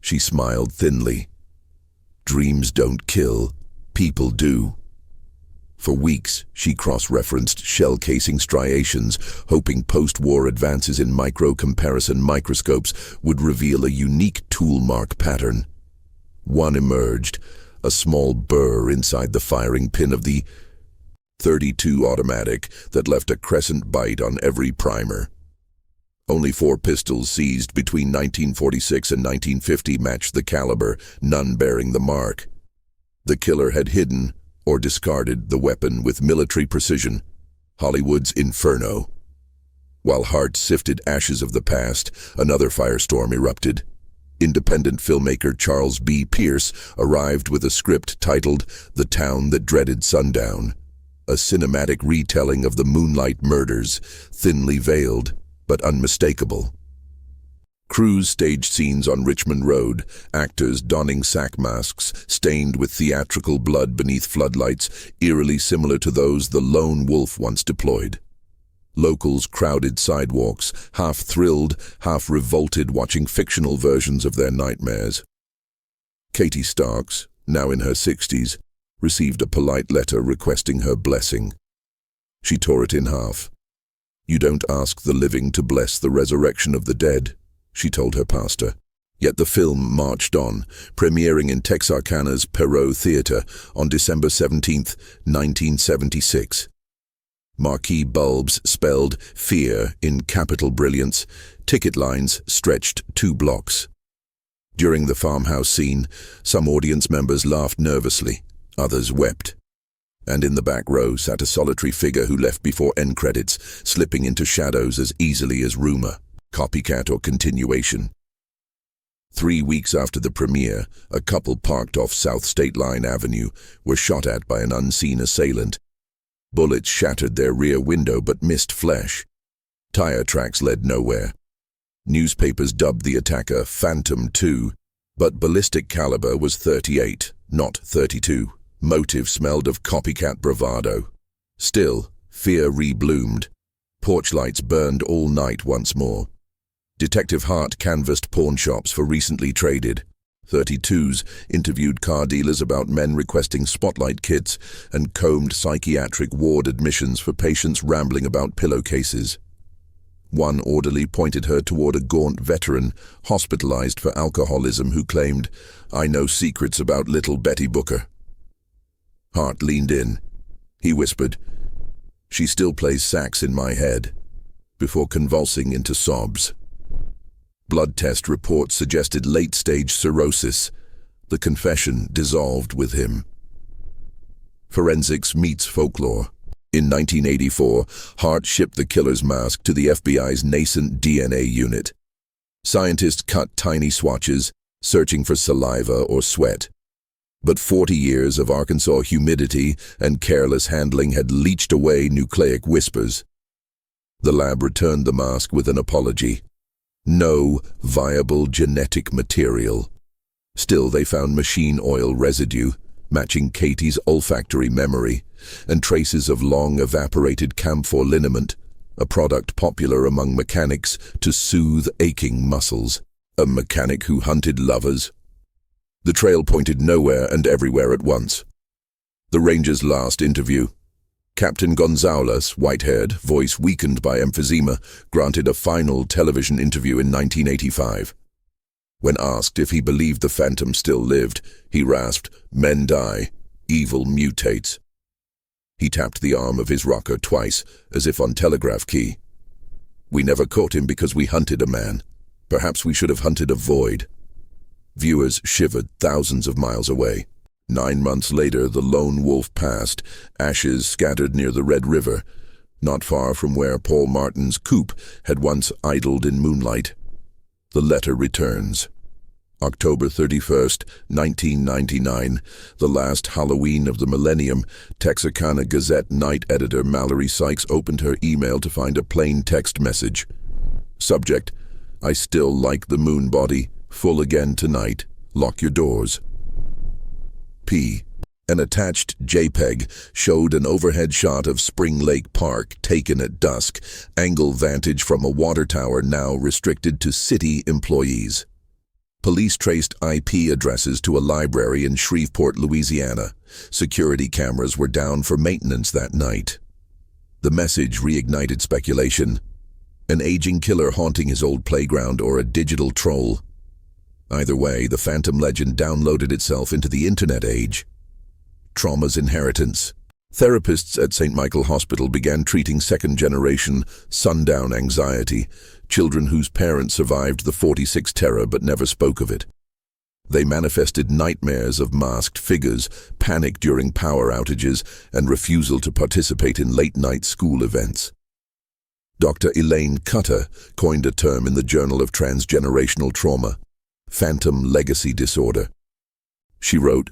She smiled thinly. Dreams don't kill, people do. For weeks, she cross-referenced shell casing striations, hoping post-war advances in micro-comparison microscopes would reveal a unique tool mark pattern. One emerged, a small burr inside the firing pin of the .32 automatic that left a crescent bite on every primer. Only 4 pistols seized between 1946 and 1950 matched the caliber, none bearing the mark. The killer had hidden, or discarded, the weapon with military precision. Hollywood's Inferno. While Hart sifted ashes of the past, another firestorm erupted. Independent filmmaker Charles B. Pierce arrived with a script titled The Town That Dreaded Sundown, a cinematic retelling of the Moonlight murders, thinly veiled but unmistakable. Crews staged scenes on Richmond Road, actors donning sack masks stained with theatrical blood beneath floodlights eerily similar to those the lone wolf once deployed. Locals crowded sidewalks, half thrilled, half revolted, watching fictional versions of their nightmares. Katie Starks, now in her 60s, received a polite letter requesting her blessing. She tore it in half. "You don't ask the living to bless the resurrection of the dead," she told her pastor. Yet the film marched on, premiering in Texarkana's Perot Theatre on December 17, 1976. Marquee bulbs spelled fear in capital brilliance, ticket lines stretched 2 blocks. During the farmhouse scene, some audience members laughed nervously, others wept. And in the back row sat a solitary figure who left before end credits, slipping into shadows as easily as rumor, copycat or continuation. 3 weeks after the premiere, a couple parked off South State Line Avenue were shot at by an unseen assailant. Bullets shattered their rear window but missed flesh. Tire tracks led nowhere. Newspapers dubbed the attacker Phantom 2, but ballistic caliber was .38, not .32. Motive smelled of copycat bravado. Still, fear rebloomed. Porch lights burned all night once more. Detective Hart canvassed pawn shops for recently traded .32s, interviewed car dealers about men requesting spotlight kits, and combed psychiatric ward admissions for patients rambling about pillowcases. One orderly pointed her toward a gaunt veteran hospitalized for alcoholism who claimed, "I know secrets about little Betty Booker." Hart leaned in. He whispered, "She still plays sax in my head," before convulsing into sobs. Blood test reports suggested late-stage cirrhosis. The confession dissolved with him. Forensics meets folklore. In 1984, Hart shipped the killer's mask to the FBI's nascent DNA unit. Scientists cut tiny swatches, searching for saliva or sweat. But 40 years of Arkansas humidity and careless handling had leached away nucleic whispers. The lab returned the mask with an apology. No viable genetic material. Still, they found machine oil residue, matching Katie's olfactory memory, and traces of long evaporated camphor liniment, a product popular among mechanics to soothe aching muscles. A mechanic who hunted lovers. The trail pointed nowhere and everywhere at once. The ranger's last interview. Captain Gonzalez, white-haired, voice weakened by emphysema, granted a final television interview in 1985. When asked if he believed the Phantom still lived, he rasped, "Men die, evil mutates." He tapped the arm of his rocker twice, as if on telegraph key. "We never caught him because we hunted a man. Perhaps we should have hunted a void." Viewers shivered thousands of miles away. 9 months later, the lone wolf passed, ashes scattered near the Red River, not far from where Paul Martin's coupe had once idled in Moonlight. The letter returns. October 31st, 1999, the last Halloween of the millennium, Texarkana Gazette night editor Mallory Sykes opened her email to find a plain text message. Subject, "I still like the moon body. Full again tonight. Lock your doors." P. An attached JPEG showed an overhead shot of Spring Lake Park taken at dusk, angle vantage from a water tower now restricted to city employees. Police traced IP addresses to a library in Shreveport, Louisiana. Security cameras were down for maintenance that night. The message reignited speculation. An aging killer haunting his old playground or a digital troll? Either way, the phantom legend downloaded itself into the internet age. Trauma's inheritance. Therapists at St. Michael Hospital began treating second-generation sundown anxiety, children whose parents survived the '46 terror but never spoke of it. They manifested nightmares of masked figures, panic during power outages, and refusal to participate in late-night school events. Dr. Elaine Cutter coined a term in the Journal of Transgenerational Trauma, phantom legacy disorder. She wrote,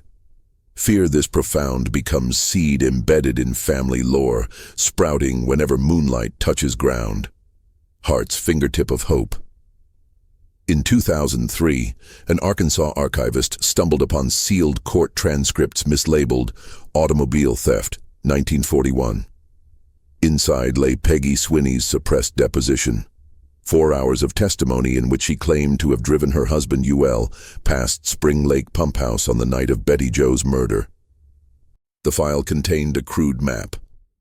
"Fear this profound becomes seed embedded in family lore, sprouting whenever moonlight touches ground. Heart's fingertip of hope." In 2003, an Arkansas archivist stumbled upon sealed court transcripts mislabeled "Automobile Theft, 1941." Inside lay Peggy Swinney's suppressed deposition. 4 hours of testimony in which she claimed to have driven her husband UL past Spring Lake Pump House on the night of Betty Jo's murder. The file contained a crude map,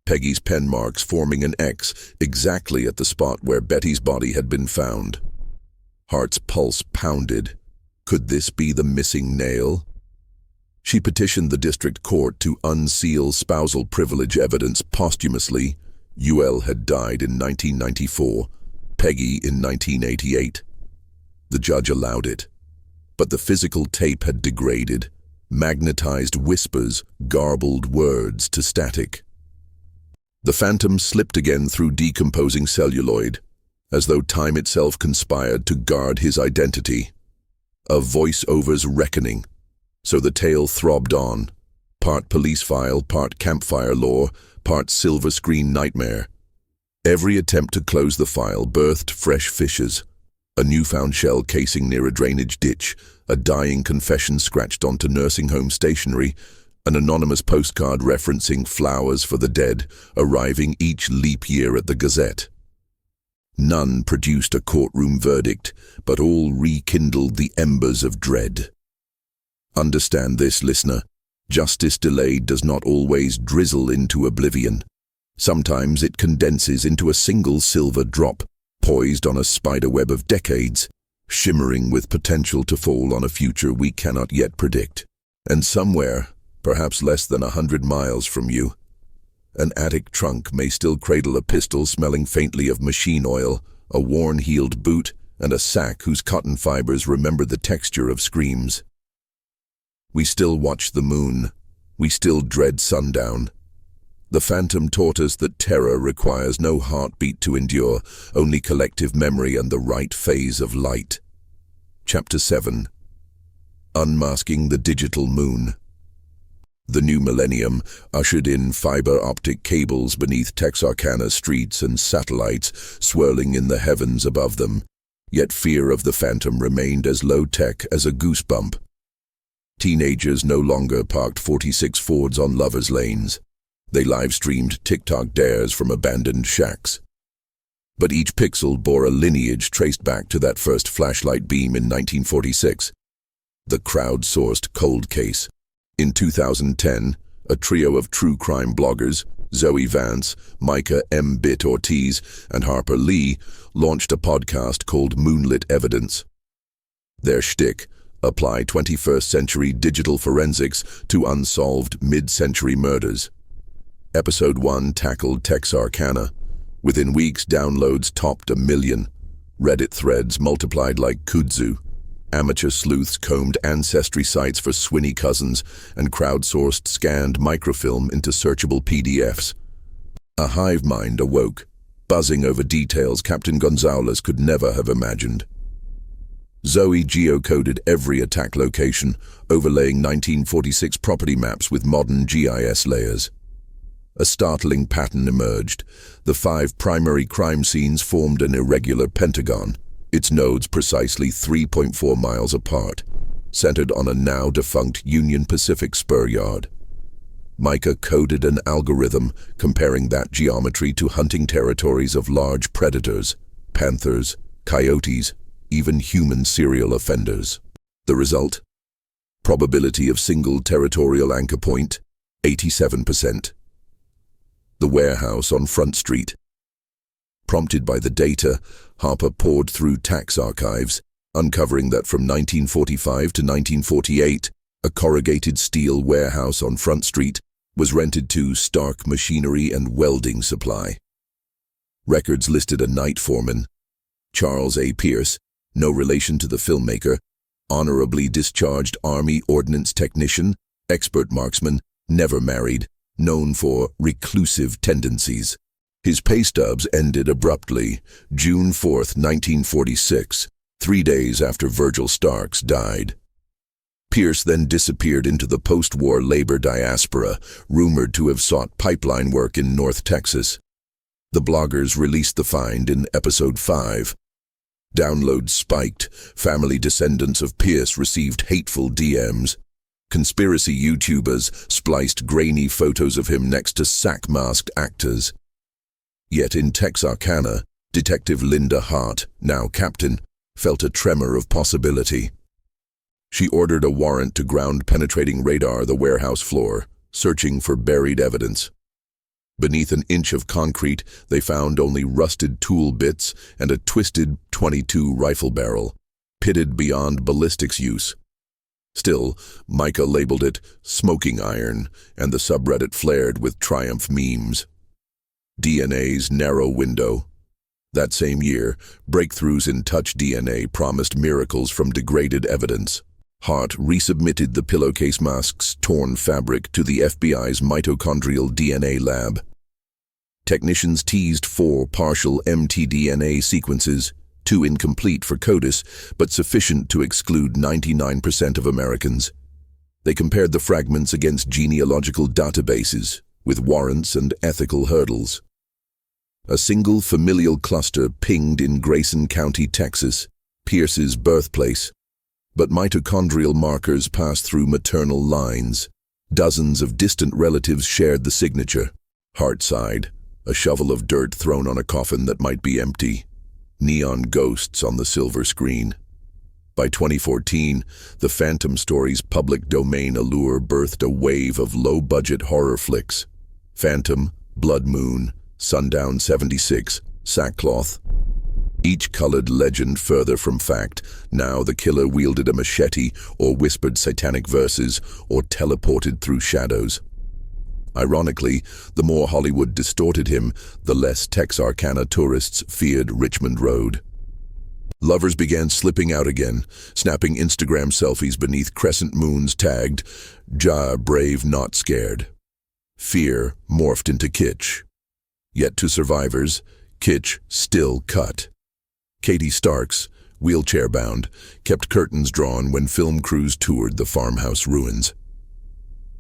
Peggy's pen marks forming an X exactly at the spot where Betty's body had been found. Hart's pulse pounded. Could this be the missing nail? She petitioned the district court to unseal spousal privilege evidence posthumously. UL had died in 1994. Peggy in 1988. The judge allowed it, but the physical tape had degraded, magnetized whispers, garbled words to static. The phantom slipped again through decomposing celluloid, as though time itself conspired to guard his identity. A voice-over's reckoning, so the tale throbbed on, part police file, part campfire lore, part silver screen nightmare. Every attempt to close the file birthed fresh fissures, a newfound shell casing near a drainage ditch, a dying confession scratched onto nursing home stationery, an anonymous postcard referencing flowers for the dead, arriving each leap year at the Gazette. None produced a courtroom verdict, but all rekindled the embers of dread. Understand this, listener. Justice delayed does not always drizzle into oblivion. Sometimes it condenses into a single silver drop, poised on a spiderweb of decades, shimmering with potential to fall on a future we cannot yet predict. And somewhere, perhaps less than 100 miles from you, an attic trunk may still cradle a pistol smelling faintly of machine oil, a worn-heeled boot, and a sack whose cotton fibers remember the texture of screams. We still watch the moon. We still dread sundown. The phantom taught us that terror requires no heartbeat to endure, only collective memory and the right phase of light. Chapter 7. Unmasking the Digital Moon. The new millennium ushered in fiber optic cables beneath Texarkana streets and satellites swirling in the heavens above them, yet fear of the phantom remained as low-tech as a goosebump. Teenagers no longer parked 46 Fords on lovers' lanes. They live-streamed TikTok dares from abandoned shacks. But each pixel bore a lineage traced back to that first flashlight beam in 1946. The crowd-sourced cold case. In 2010, a trio of true crime bloggers, Zoe Vance, Micah M. Bit Ortiz, and Harper Lee, launched a podcast called Moonlit Evidence. Their shtick: apply 21st-century digital forensics to unsolved mid-century murders. Episode 1 tackled Texarkana. Within weeks, downloads topped 1 million. Reddit threads multiplied like kudzu. Amateur sleuths combed ancestry sites for Swinney cousins and crowdsourced scanned microfilm into searchable PDFs. A hive mind awoke, buzzing over details Captain Gonzalez could never have imagined. Zoe geocoded every attack location, overlaying 1946 property maps with modern GIS layers. A startling pattern emerged. The 5 primary crime scenes formed an irregular pentagon, its nodes precisely 3.4 miles apart, centered on a now-defunct Union Pacific spur yard. Micah coded an algorithm comparing that geometry to hunting territories of large predators, panthers, coyotes, even human serial offenders. The result? Probability of single territorial anchor point, 87%. The warehouse on Front Street. Prompted by the data, Harper poured through tax archives, uncovering that from 1945 to 1948, a corrugated steel warehouse on Front Street was rented to Stark Machinery and Welding Supply. Records listed a night foreman, Charles A. Pierce, no relation to the filmmaker, honorably discharged Army Ordnance Technician, expert marksman, never married, known for reclusive tendencies. His pay stubs ended abruptly, June 4, 1946, 3 days after Virgil Starks died. Pierce then disappeared into the post-war labor diaspora, rumored to have sought pipeline work in North Texas. The bloggers released the find in Episode 5. Downloads spiked. Family descendants of Pierce received hateful DMs. Conspiracy YouTubers spliced grainy photos of him next to sack-masked actors. Yet in Texarkana, Detective Linda Hart, now captain, felt a tremor of possibility. She ordered a warrant to ground-penetrating radar the warehouse floor, searching for buried evidence. Beneath an inch of concrete, they found only rusted tool bits and a twisted .22 rifle barrel, pitted beyond ballistics use. Still, Micah labeled it smoking iron, and the subreddit flared with triumph memes. DNA's narrow window. That same year, breakthroughs in touch DNA promised miracles from degraded evidence. Hart resubmitted the pillowcase mask's torn fabric to the FBI's mitochondrial DNA lab. Technicians teased 4 partial mtDNA sequences, 2 incomplete for CODIS, but sufficient to exclude 99% of Americans. They compared the fragments against genealogical databases, with warrants and ethical hurdles. A single familial cluster pinged in Grayson County, Texas, Pierce's birthplace. But mitochondrial markers passed through maternal lines. Dozens of distant relatives shared the signature. Hart sighed, a shovel of dirt thrown on a coffin that might be empty. Neon ghosts on the silver screen. By 2014, the Phantom Stories public domain allure birthed a wave of low-budget horror flicks. Phantom, Blood Moon, Sundown 76, Sackcloth. Each colored legend further from fact. Now the killer wielded a machete, or whispered satanic verses, or teleported through shadows. Ironically, the more Hollywood distorted him, the less Texarkana tourists feared Richmond Road. Lovers began slipping out again, snapping Instagram selfies beneath crescent moons tagged, "Ja, brave, not scared." Fear morphed into kitsch. Yet to survivors, kitsch still cut. Katie Starks, wheelchair-bound, kept curtains drawn when film crews toured the farmhouse ruins.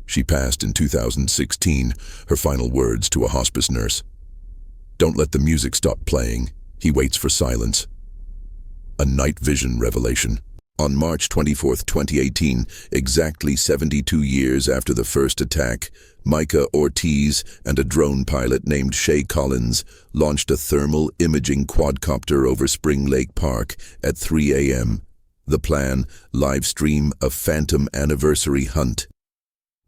She passed in 2016, her final words to a hospice nurse. "Don't let the music stop playing. He waits for silence." A night vision revelation. On March 24, 2018, exactly 72 years after the first attack, Micah Ortiz and a drone pilot named Shay Collins launched a thermal imaging quadcopter over Spring Lake Park at 3 a.m. The plan, live stream a Phantom anniversary hunt.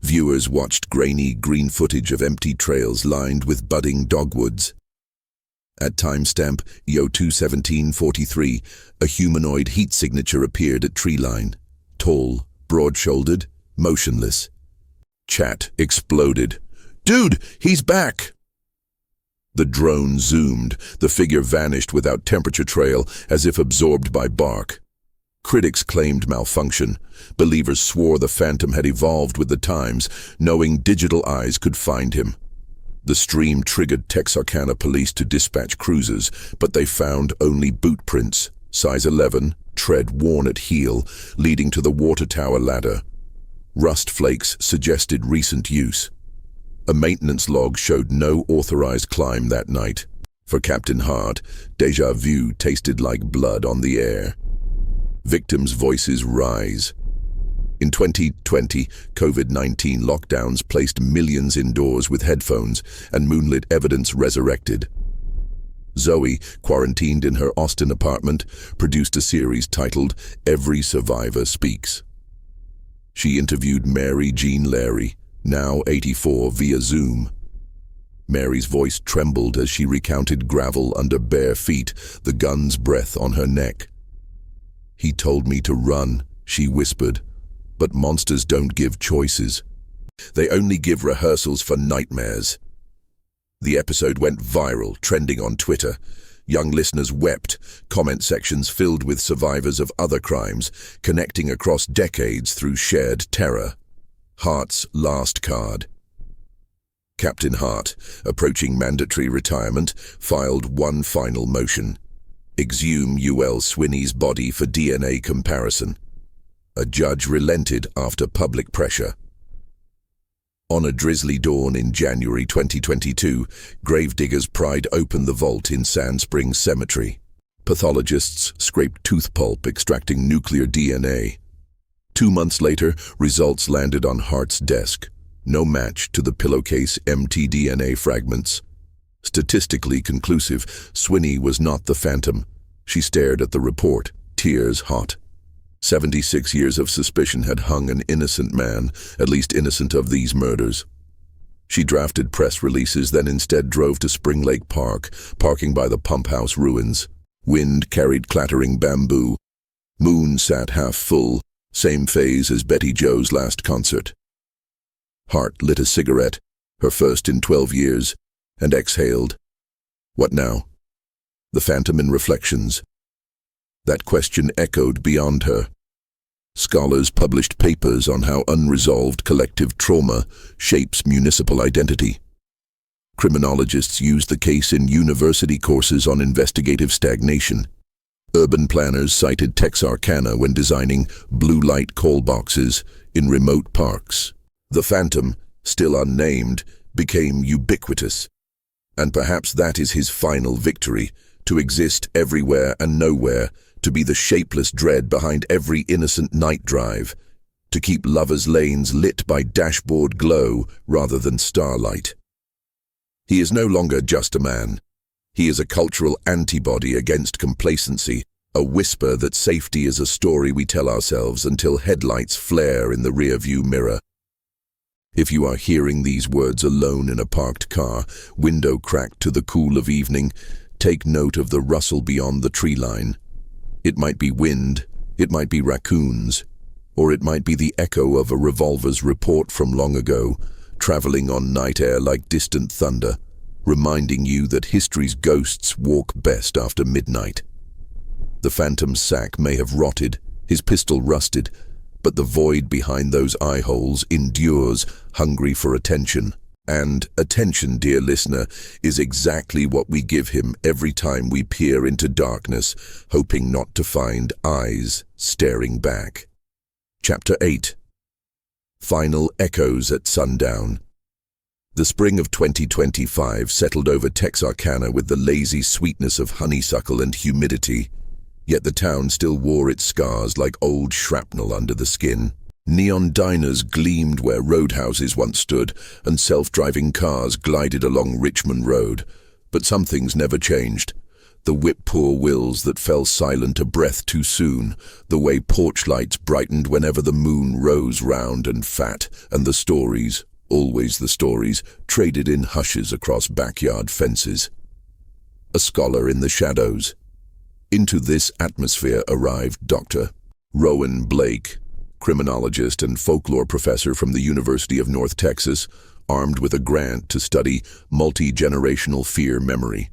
Viewers watched grainy green footage of empty trails lined with budding dogwoods. At timestamp Yo21743, a humanoid heat signature appeared at tree line. Tall, broad-shouldered, motionless. Chat exploded. "Dude, he's back!" The drone zoomed. The figure vanished without temperature trail, as if absorbed by bark. Critics claimed malfunction. Believers swore the Phantom had evolved with the times, knowing digital eyes could find him. The stream triggered Texarkana police to dispatch cruisers, but they found only boot prints, size 11, tread worn at heel, leading to the water tower ladder. Rust flakes suggested recent use. A maintenance log showed no authorized climb that night. For Captain Hart, déjà vu tasted like blood on the air. Victims' voices rise. In 2020, COVID-19 lockdowns placed millions indoors with headphones, and moonlit evidence resurrected. Zoe, quarantined in her Austin apartment, produced a series titled Every Survivor Speaks. She interviewed Mary Jean Larry, now 84, via Zoom. Mary's voice trembled as she recounted gravel under bare feet, the gun's breath on her neck. "He told me to run," she whispered. "But monsters don't give choices. They only give rehearsals for nightmares." The episode went viral, trending on Twitter. Young listeners wept, comment sections filled with survivors of other crimes, connecting across decades through shared terror. Hart's last card. Captain Hart, approaching mandatory retirement, filed one final motion: exhume UL Swinney's body for DNA comparison. A judge relented after public pressure. On a drizzly dawn in January 2022, gravediggers pried open the vault in Sand Springs Cemetery. Pathologists scraped tooth pulp, extracting nuclear DNA. 2 months later, results landed on Hart's desk. No match to the pillowcase mtDNA fragments. Statistically conclusive, Swinney was not the phantom. She stared at the report, tears hot. 76 years of suspicion had hung an innocent man, at least innocent of these murders. She drafted press releases, then instead drove to Spring Lake Park, parking by the pump house ruins. Wind carried clattering bamboo. Moon sat half full, same phase as Betty Jo's last concert. Hart lit a cigarette, her first in 12 years, and exhaled. What now? The phantom in reflections. That question echoed beyond her. Scholars published papers on how unresolved collective trauma shapes municipal identity. Criminologists used the case in university courses on investigative stagnation. Urban planners cited Texarkana when designing blue light call boxes in remote parks. The phantom, still unnamed, became ubiquitous. And perhaps that is his final victory, to exist everywhere and nowhere, to be the shapeless dread behind every innocent night drive, to keep lovers' lanes lit by dashboard glow rather than starlight. He is no longer just a man. He is a cultural antibody against complacency, a whisper that safety is a story we tell ourselves until headlights flare in the rearview mirror. If you are hearing these words alone in a parked car, window cracked to the cool of evening, take note of the rustle beyond the tree line. It might be wind, it might be raccoons, or it might be the echo of a revolver's report from long ago, traveling on night air like distant thunder, reminding you that history's ghosts walk best after midnight. The phantom's sack may have rotted, his pistol rusted, but the void behind those eye holes endures, hungry for attention. And attention, dear listener, is exactly what we give him every time we peer into darkness, hoping not to find eyes staring back. Chapter 8. Final Echoes at Sundown. The spring of 2025 settled over Texarkana with the lazy sweetness of honeysuckle and humidity, yet the town still wore its scars like old shrapnel under the skin. Neon diners gleamed where roadhouses once stood, and self-driving cars glided along Richmond Road. But some things never changed. The whip-poor wills that fell silent a breath too soon, the way porch lights brightened whenever the moon rose round and fat, and the stories, always the stories, traded in hushes across backyard fences. A scholar in the shadows. Into this atmosphere arrived Dr. Rowan Blake, criminologist and folklore professor from the University of North Texas, armed with a grant to study multi-generational fear memory.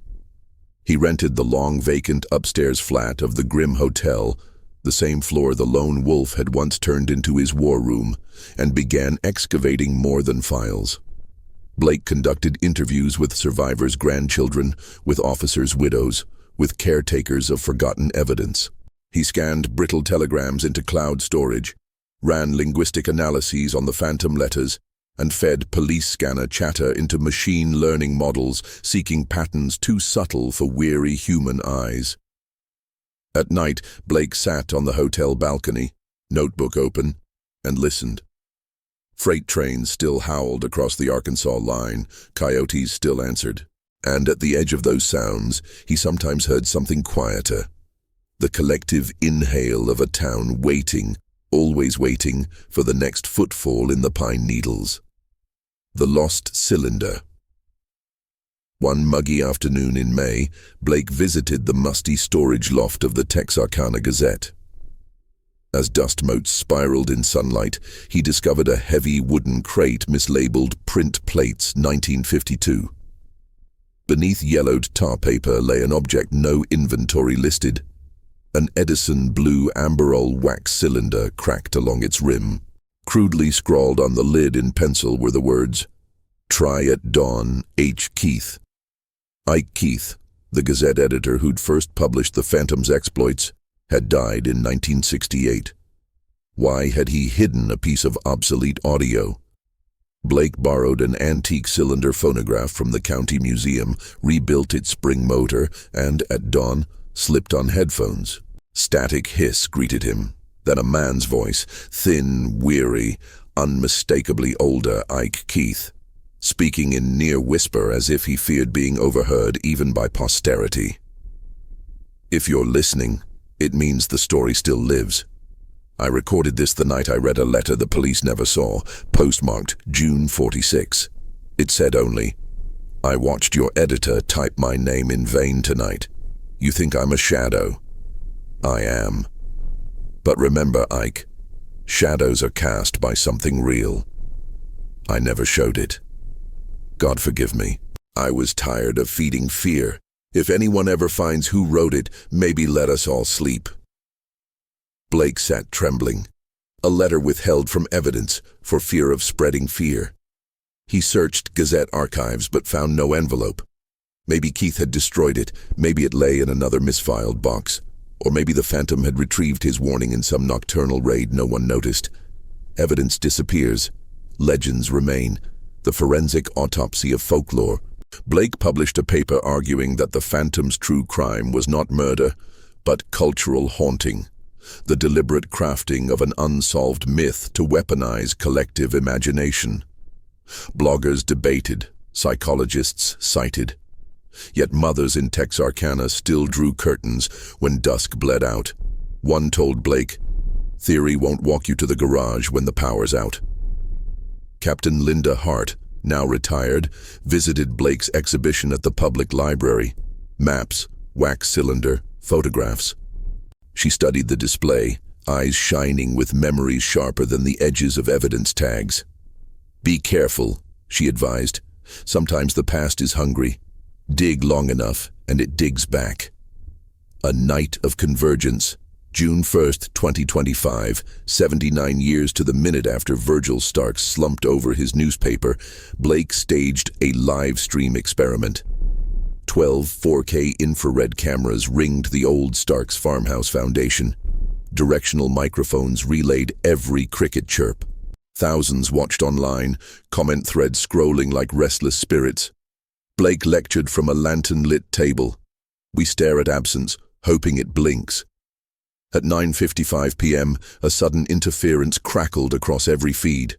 He rented the long-vacant upstairs flat of the Grim Hotel, the same floor the lone wolf had once turned into his war room, and began excavating more than files. Blake conducted interviews with survivors' grandchildren, with officers' widows, with caretakers of forgotten evidence. He scanned brittle telegrams into cloud storage, ran linguistic analyses on the phantom letters, and fed police scanner chatter into machine learning models seeking patterns too subtle for weary human eyes. At night, Blake sat on the hotel balcony, notebook open, and listened. Freight trains still howled across the Arkansas line, coyotes still answered, and at the edge of those sounds, he sometimes heard something quieter. The collective inhale of a town waiting, always waiting, for the next footfall in the pine needles. The lost cylinder. One muggy afternoon in May, Blake visited the musty storage loft of the Texarkana Gazette. As dust motes spiraled in sunlight, he discovered a heavy wooden crate mislabeled Print Plates 1952. Beneath yellowed tar paper lay an object no inventory listed. An Edison blue amberol wax cylinder cracked along its rim. Crudely scrawled on the lid in pencil were the words, "Try at dawn, H. Keith." Ike Keith, the Gazette editor who'd first published the Phantom's exploits, had died in 1968. Why had he hidden a piece of obsolete audio? Blake borrowed an antique cylinder phonograph from the county museum, rebuilt its spring motor, and, at dawn, slipped on headphones. Static hiss greeted him. Then a man's voice, thin, weary, unmistakably older Ike Keith, speaking in near whisper as if he feared being overheard even by posterity. "If you're listening, it means the story still lives. I recorded this the night I read a letter the police never saw, postmarked June 46. It said only, 'I watched your editor type my name in vain tonight. You think I'm a shadow? I am. But remember, Ike, shadows are cast by something real. I never showed it. God forgive me. I was tired of feeding fear. If anyone ever finds who wrote it, maybe let us all sleep.'" Blake sat trembling. A letter withheld from evidence for fear of spreading fear. He searched Gazette archives but found no envelope. Maybe Keith had destroyed it, maybe it lay in another misfiled box. Or maybe the Phantom had retrieved his warning in some nocturnal raid no one noticed. Evidence disappears. Legends remain. The forensic autopsy of folklore. Blake published a paper arguing that the Phantom's true crime was not murder, but cultural haunting. The deliberate crafting of an unsolved myth to weaponize collective imagination. Bloggers debated. Psychologists cited. Yet mothers in Texarkana still drew curtains when dusk bled out. One told Blake, "Theory won't walk you to the garage when the power's out." Captain Linda Hart, now retired, visited Blake's exhibition at the public library. Maps, wax cylinder, photographs. She studied the display, eyes shining with memories sharper than the edges of evidence tags. "Be careful," she advised. "Sometimes the past is hungry. Dig long enough, and it digs back." A night of convergence, June 1st, 2025, 79 years to the minute after Virgil Starks slumped over his newspaper, Blake staged a live stream experiment. 12 4K infrared cameras ringed the old Starks farmhouse foundation. Directional microphones relayed every cricket chirp. Thousands watched online, comment threads scrolling like restless spirits. Blake lectured from a lantern-lit table. We stare at absence, hoping it blinks. At 9:55 p.m., a sudden interference crackled across every feed.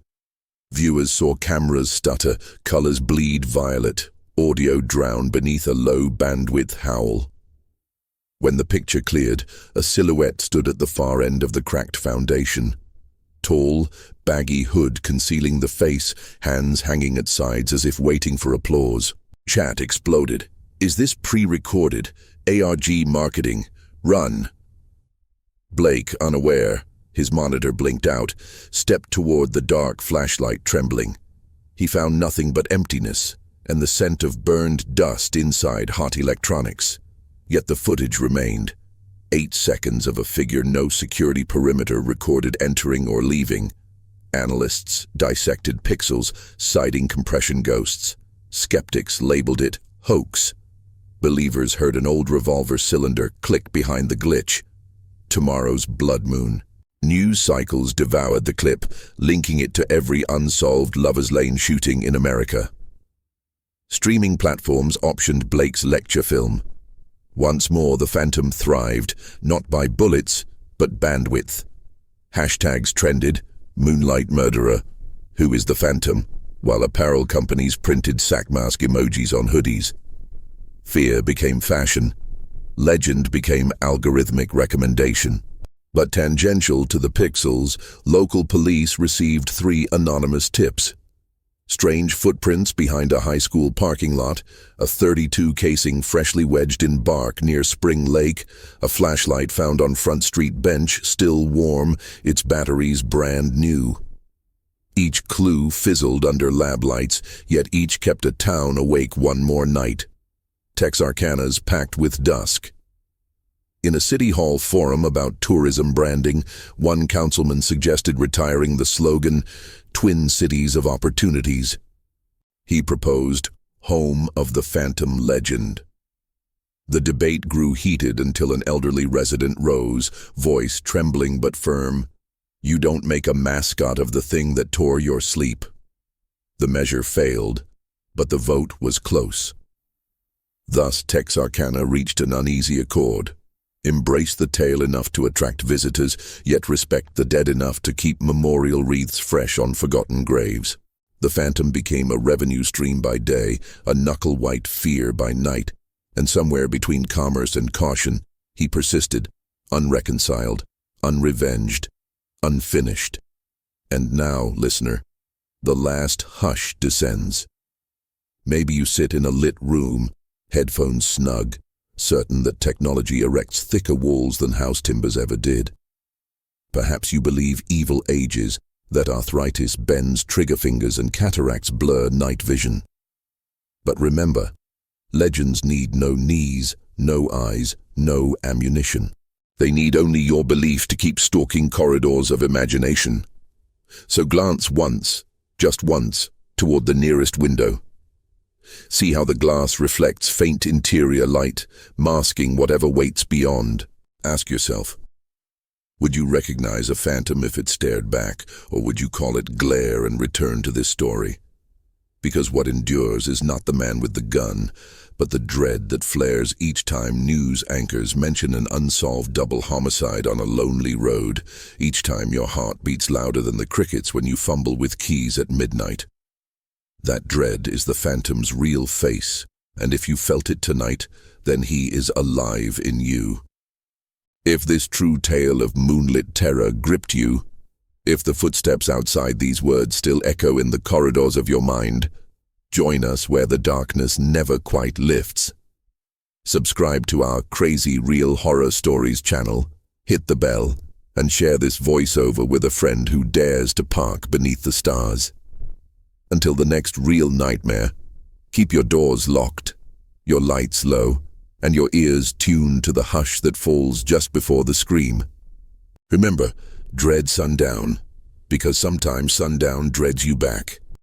Viewers saw cameras stutter, colors bleed violet, audio drown beneath a low-bandwidth howl. When the picture cleared, a silhouette stood at the far end of the cracked foundation. Tall, baggy hood concealing the face, hands hanging at sides as if waiting for applause. Chat exploded. "Is this pre-recorded? ARG marketing. Run." Blake, unaware, his monitor blinked out, stepped toward the dark flashlight trembling. He found nothing but emptiness and the scent of burned dust inside hot electronics. Yet the footage remained. 8 seconds of a figure no security perimeter recorded entering or leaving. Analysts dissected pixels, citing compression ghosts. Skeptics labeled it hoax. Believers heard an old revolver cylinder click behind the glitch. Tomorrow's blood moon. News cycles devoured the clip, linking it to every unsolved Lover's Lane shooting in America. Streaming platforms optioned Blake's lecture film. Once more the Phantom thrived, not by bullets, but bandwidth. Hashtags trended, Moonlight murderer, who is the Phantom, while apparel companies printed sack mask emojis on hoodies. Fear became fashion. Legend became algorithmic recommendation. But tangential to the pixels, local police received 3 anonymous tips. Strange footprints behind a high school parking lot, a .32 casing freshly wedged in bark near Spring Lake, a flashlight found on Front Street bench, still warm, its batteries brand new. Each clue fizzled under lab lights, yet each kept a town awake one more night. Texarkana's packed with dusk. In a city hall forum about tourism branding, one councilman suggested retiring the slogan, "Twin Cities of Opportunities." He proposed, "Home of the Phantom Legend." The debate grew heated until an elderly resident rose, voice trembling but firm. "You don't make a mascot of the thing that tore your sleep." The measure failed, but the vote was close. Thus Texarkana reached an uneasy accord. Embrace the tale enough to attract visitors, yet respect the dead enough to keep memorial wreaths fresh on forgotten graves. The phantom became a revenue stream by day, a knuckle-white fear by night, and somewhere between commerce and caution, he persisted, unreconciled, unrevenged, unfinished. And now, listener, the last hush descends. Maybe you sit in a lit room, headphones snug, certain that technology erects thicker walls than house timbers ever did. Perhaps you believe evil ages, that arthritis bends trigger fingers and cataracts blur night vision. But remember, legends need no knees, no eyes, no ammunition. They need only your belief to keep stalking corridors of imagination. So glance once, just once, toward the nearest window. See how the glass reflects faint interior light, masking whatever waits beyond. Ask yourself, would you recognize a phantom if it stared back, or would you call it glare and return to this story? Because what endures is not the man with the gun, but the dread that flares each time news anchors mention an unsolved double homicide on a lonely road, each time your heart beats louder than the crickets when you fumble with keys at midnight. That dread is the phantom's real face, and if you felt it tonight, then he is alive in you. If this true tale of moonlit terror gripped you, if the footsteps outside these words still echo in the corridors of your mind, join us where the darkness never quite lifts. Subscribe to our Crazy Real Horror Stories channel, hit the bell, and share this voiceover with a friend who dares to park beneath the stars. Until the next real nightmare, keep your doors locked, your lights low, and your ears tuned to the hush that falls just before the scream. Remember, dread sundown, because sometimes sundown dreads you back.